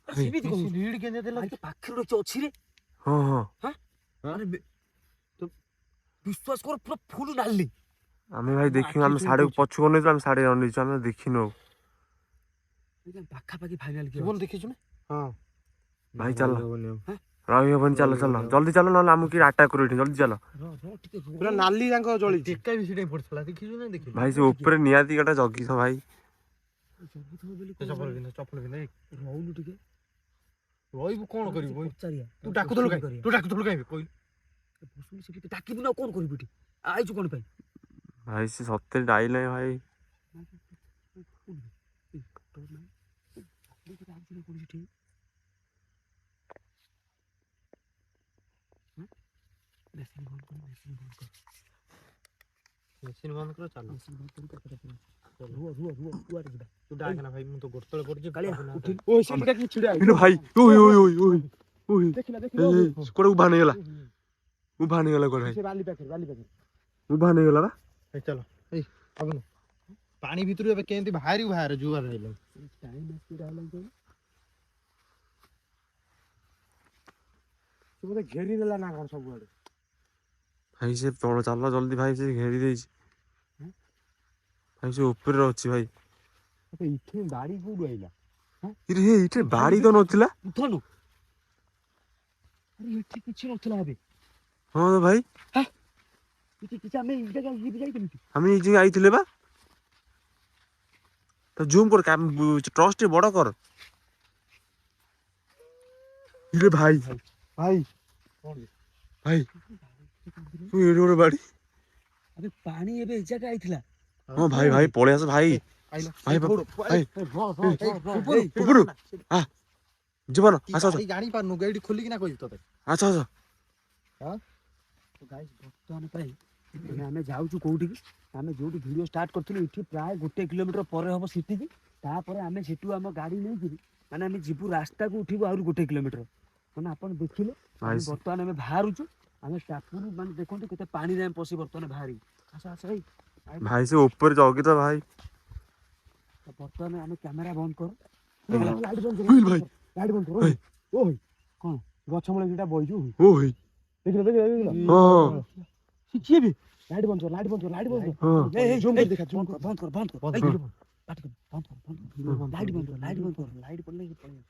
ସେମିତି କହୁଛୁ ଲିଡ୍ କେମିତି ଦେଲା? ପାଖରେ ଅଛି ରେ। ହଁ ହଁ ବିଶ୍ୱାସ କର ପୁରା ଫୁଲ ଡାଲି। ଆମେ ଭାଇ ଦେଖିନୁ, ଆମେ ସାଡେ ପଛକୁ ଅନେଇଛୁ, ଆମେ ସାଡେ ଅନେଇଛୁ, ଆମେ ଦେଖିନୁ ଆଉ। ପାଖାପାଖି ଫାଇନାଲ କି ଜୀବନ ଦେଖିଛୁ ନା? ହଁ ଭାଇ ଚାଲ, ହବନି ଆଉ। ରହିହବନି, ଚାଲ ଚାଲ ଜଲ୍ଦି ଚାଲ, ନହେଲେ ଆମକୁ କିଏ ଆଟାକ୍ କରିବ ଏଠି, ଜଲ୍ଦି ଚାଲ। ପୁରା ନାଲି ଯାଙ୍କ ଜଳିଛି। ଟେକା ବି ସେଠି ପଡିଥିଲା, ଦେଖିଛୁ ନା ଦେଖିଛୁ? ଭାଇ ସେ ଉପରେ ନିହାତି ଗୋଟେ ଜଗିଛ ଭାଇ। ଚପଲ ପିନ୍ଧ, ଚପଲ ପିନ୍ଧ। ରହୁନୁ ଟିକେ, ରହିବୁ କଣ କରିବୁ? ପଚାରିଆ ତୁ ଡାକୁଥିଲୁ କାଇଁ? ତୁ ଡାକୁଥିଲୁ କାଇଁ କହିଲୁ? ସେଠି ଡାକିବୁ ନା, କଣ କରିବୁ ଏଠି? ଆଇଛୁ କଣ ପାଇଁ? ଭାଇ ସେ ସତରେ ଡାଇଲେ ଭାଇ। ମେସିନ୍ ବନ୍ଦ କର, ଚାଲ। ତୁ ଡାକ ନା ଭାଇ, ମୁଁ ତ ଗୋଡ ତଳେ ପଡିଛି। ଓ ସେଠି ଡାକି ଛିଡା ଇଲୋ ଭାଇ, ଓଇ ଓଇ ଓଇ ଓଇ ଓଇ, ଦେଖିଲା କୁଆଡେ ଉଭା ନେଇଗଲା, ଉଭା ନେଇଗଲା କୁଆଡେ ଭାଇ, ସେ ବାଲି ପାଖରେ ଉଭା ନେଇଗଲା ବା। ଭାଇ ଚାଲ। ଏଇ ଆଗୁନ, ପାଣି ଭିତରୁ ଏବେ କେମିତି ବାହାରିବୁ? ବାହାରେ ଜୁଆର ହେଇଲା। ସେ ବୋଧେ ଘେରି ଦେଲା ନା କଣ ସବୁଆଡେ। ଭାଇ ସେ ତଳ ଚାଲ ଜଲ୍ଦି, ଭାଇ ସେ ଘେରି ଦେଇଛି ଭାଇ, ସେ ଉପରେ ଅଛି ଭାଇ। ଏଠି ବାଡି କୋଉଠୁ ଆଇଲା? ଇରେ ହେ, ଏଇଠି ବାଡି ତ ନଥିଲା। ଉଠନୁ, ଆରେ ଏଠି କିଛି ନଥିଲା ଏବେ। ହଁ ତ ଭାଇ, ଏଠି କିଛି ଆମେ ଏଇ ଜାଗା ଯାଇଥିଲୁ। ଆମେ ଏଇ ଜାଗା ଆଇଥିଲେ ବା। ତ ଜୁମ୍ କର, ଟର୍ଚ୍ଚ ଟେ ବଡ କର। ଇରେ ଭାଇ, ଭାଇ ଭାଇ ତୁ ଏଇଠି ଗୋଟେ ବାଡି। ଆବେ ପାଣି ଏବେ ଏ ଜାଗା ଆଇଥିଲା। ହଁ ଭାଇ, ଭାଇ ପଳେଇ ଆସ ଭାଇ, ଆଇଲା ଭାଇ ଘୋଡ। ଭାଇ ଉପରୁ ଆ ଜୀବନ ଆସ ଆସ ଜାଣି ପାରୁନୁ, ଏଇଠି ଖୋଲିକିନା କହିବି ତତେ। ଆସ ଆସ। ଗାଇସ୍ ବର୍ତ୍ତମାନ ପାଇଁ ଆମେ ଯାଉଛୁ କୋଉଠିକି? ଆମେ ଯୋଉଠି ଭିଡ଼ିଓ ଷ୍ଟାର୍ଟ କରିଥିଲୁ ଏଠି ପ୍ରାୟ 1 କିଲୋମିଟର ପରେ ହବ ସିଟିକି। ତାପରେ ଆମେ ସେଠୁ ଆମ ଗାଡ଼ି ନେଇକିରି ମାନେ ଆମେ ଯିବୁ ରାସ୍ତାକୁ, ଉଠିବୁ ଆହୁରି 1 କିଲୋମିଟର। ମାନେ ଆପଣ ଦେଖିଲେ ଆମେ ବର୍ତ୍ତମାନ ଆମେ ବାହାରୁଛୁ। ଆମେ ଟାପୁରୁ ମାନେ ଦେଖନ୍ତୁ କେତେ ପାଣିରେ ଆମେ ପଶି ବର୍ତ୍ତମାନ ବାହାରିବୁ। ଆସ ଆସ ଭାଇ, ଭାଇ ସେ ଉପରେ ଜଗି ତ ଭାଇ। ବର୍ତ୍ତମାନ ଆମେ କ୍ୟାମେରା ବନ୍ଦ କର, ଲାଇଟ୍ ବନ୍ଦ କର, ଭାଇ ଲାଇଟ୍ ବନ୍ଦ କର। ଓ ଭାଇ କଣ ଗଛ ମୂଳେ ଦିଟା ବଇଛୁ, ଓ ଭାଇ ଦେଖିଲ ଦେଖିଲ। ହଁ କିଏ ବି ଲାଇଟ୍ ବନ୍ଦ କର, ଲାଇଟ୍ ବନ୍ଦ କର, ଲାଇଟ୍ ବନ୍ଦ କର। ହଁ ଜୁମ୍ କରି ଦେଖା, ଜୁମ୍ କର। ବନ୍ଦ କର, ବନ୍ଦ କର, ଲାଇଟ୍ ବନ୍ଦ କର, ଲାଇଟ୍ ବନ୍ଦ କର, ଲାଇଟ୍ ପଡ଼ିଲେ ପଳେଇ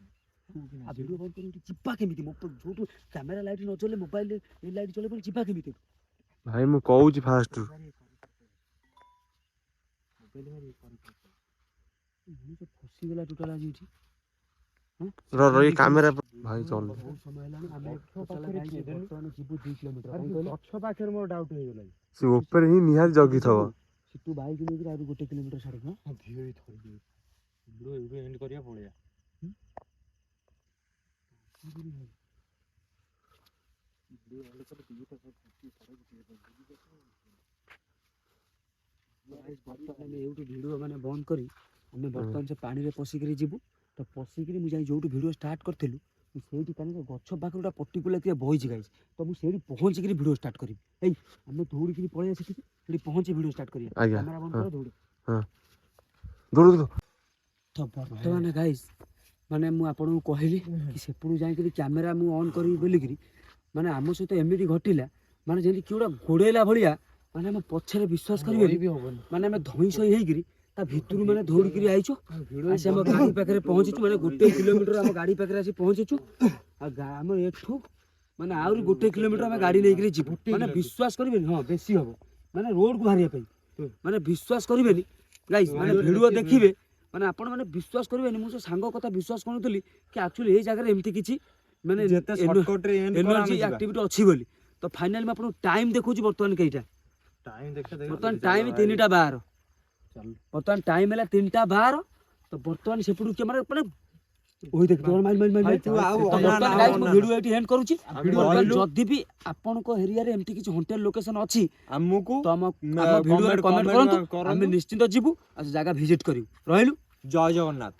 ଆଉ ଭିଡ଼ିଓ ବନ୍ଦ କରି ଯିବା କେମିତି? ଯୋଉଠୁ କ୍ୟାମେରା ଲାଇଟ୍ ନ ଚଲେ ମୋବାଇଲରେ ଏ ଲାଇଟ୍ ଚଲେଇ ପୁଣି ଯିବା କେମିତି? ଭାଇ ମୁଁ କହୁଛି ଫାଷ୍ଟରୁ। ଫସିଗଲା ଟୋଟାଲ ଆଜି ଏଠି। ରହି କ୍ୟାମେରା ଭାଇ ଚଲ। ବହୁତ ସମୟ ହେଲାଣି ଆମେ ବର୍ତ୍ତମାନ ଯିବୁ 2 କିଲୋମିଟର। ଗଛ ପାଖରେ ମୋର ଡାଉଟ୍ ହେଇଗଲା। ସେ ଉପରେ ହିଁ ନିହାତି ଜଗିଥିବ। ସିଟୁ ବାଇକ୍ ନେଇକିରି ଆହୁରି 1 କିଲୋମିଟର ଛାଡିକି ଏଣ୍ଡ କରିବା ପଳେଇବା। ଆମେ ଏଇଠୁ ଭିଡ଼ିଓ ମାନେ ବନ୍ଦ କରି ଆମେ ବର୍ତ୍ତମାନ ସେ ପାଣିରେ ପଶିକିରି ଯିବୁ। ତ ପଶିକିରି ମୁଁ ଯାଇ ଯୋଉଠୁ ଭିଡ଼ିଓ ଷ୍ଟାର୍ଟ କରିଥିଲୁ ସେଇଠି କାରଣ ଗଛ ପାଖରେ ଗୋଟେ ପର୍ଟିକୁଲାର କିଏ ବଇଛି ଗାଇସ୍। ତ ମୁଁ ସେଇଠି ପହଞ୍ଚିକିରି ଭିଡ଼ିଓ ଷ୍ଟାର୍ଟ କରିବି। ଏଇ ଆମେ ଦୌଡ଼ିକିରି ପଳେଇ ଆସିକି ସେଠି ପହଞ୍ଚି ଭିଡ଼ିଓ ଷ୍ଟାର୍ଟ କରିବା। ଆଜ୍ଞା କ୍ୟାମେରା ବନ୍ଦ କର, ଦୌଡ଼। ଦୌଡ଼। ତ ବର୍ତ୍ତମାନ ଗାଇସ୍ ମାନେ ମୁଁ ଆପଣଙ୍କୁ କହିଲି କି ସେପଟୁ ଯାଇକିରି କ୍ୟାମେରା ମୁଁ ଅନ୍ କରିବି ବୋଲିକିରି ମାନେ ଆମ ସହିତ ଏମିତି ଘଟିଲା ମାନେ ଯେମିତି କିଏ ଗୋଟେ ଗୋଡ଼େଇଲା ଭଳିଆ। ମାନେ ଆମ ପଛରେ ବିଶ୍ୱାସ କରିବେନି, ମାନେ ଆମେ ଧଇଁ ସଇଁ ହେଇକିରି ତା ଭିତରୁ ମାନେ ଦୌଡ଼ିକିରି ଆଇଛୁ। ଆସି ଆମ ଗାଡ଼ି ପାଖରେ ପହଞ୍ଚିଛୁ, ମାନେ 1 କିଲୋମିଟର ଆମ ଗାଡ଼ି ପାଖରେ ଆସି ପହଞ୍ଚିଛୁ। ଆଉ ଆମ ଏଠୁ ମାନେ ଆହୁରି 1 କିଲୋମିଟର ଆମେ ଗାଡ଼ି ନେଇକିରି ଯିବୁ। ମାନେ ବିଶ୍ୱାସ କରିବେନି, ହଁ ବେଶୀ ହବ, ମାନେ ରୋଡ଼କୁ ବାହାରିବା ପାଇଁ। ମାନେ ବିଶ୍ୱାସ କରିବେନି ଗାଇସ୍, ମାନେ ଭିଡ଼ିଓ ଦେଖିବେ ମାନେ ଆପଣ ମାନେ ବିଶ୍ୱାସ କରିବେନି। ମୁଁ ସେ ସାଙ୍ଗ କଥା ବିଶ୍ୱାସ କରୁନଥିଲି କି ଆକ୍ଚୁଆଲି ଏଇ ଜାଗାରେ ଏମିତି କିଛି ମାନେ ଏନର୍ଜି ଆକ୍ଟିଭିଟି ଅଛି ବୋଲି। ତ ଫାଇନାଲି ମୁଁ ଆପଣଙ୍କୁ ଟାଇମ୍ ଦେଖଉଛି ବର୍ତ୍ତମାନ କେଇଟା। ବର୍ତ୍ତମାନ ଟାଇମ୍ 3:12। ବର୍ତ୍ତମାନ ଟାଇମ୍ ହେଲା 3:12। ତ ବର୍ତ୍ତମାନ ସେପଟୁ କ୍ୟାମେରା ମାନେ ଭିଡ଼ିଓ ଏଠି ଏଣ୍ଡ କରୁଛି। ଯଦି ବି ଆପଣଙ୍କ ଏରିଆରେ ଏମିତି କିଛି ହଣ୍ଟେଡ୍ ଲୋକେସନ ଅଛି ଆମକୁ ତ ଆମ ଭିଡ଼ିଓରେ କମେଣ୍ଟ କରନ୍ତୁ। ଆମେ ନିଶ୍ଚିନ୍ତ ଯିବୁ ଆଉ ଜାଗା ଭିଜିଟ୍ କରିବୁ। ରହିଲୁ, ଜୟ ଜଗନ୍ନାଥ।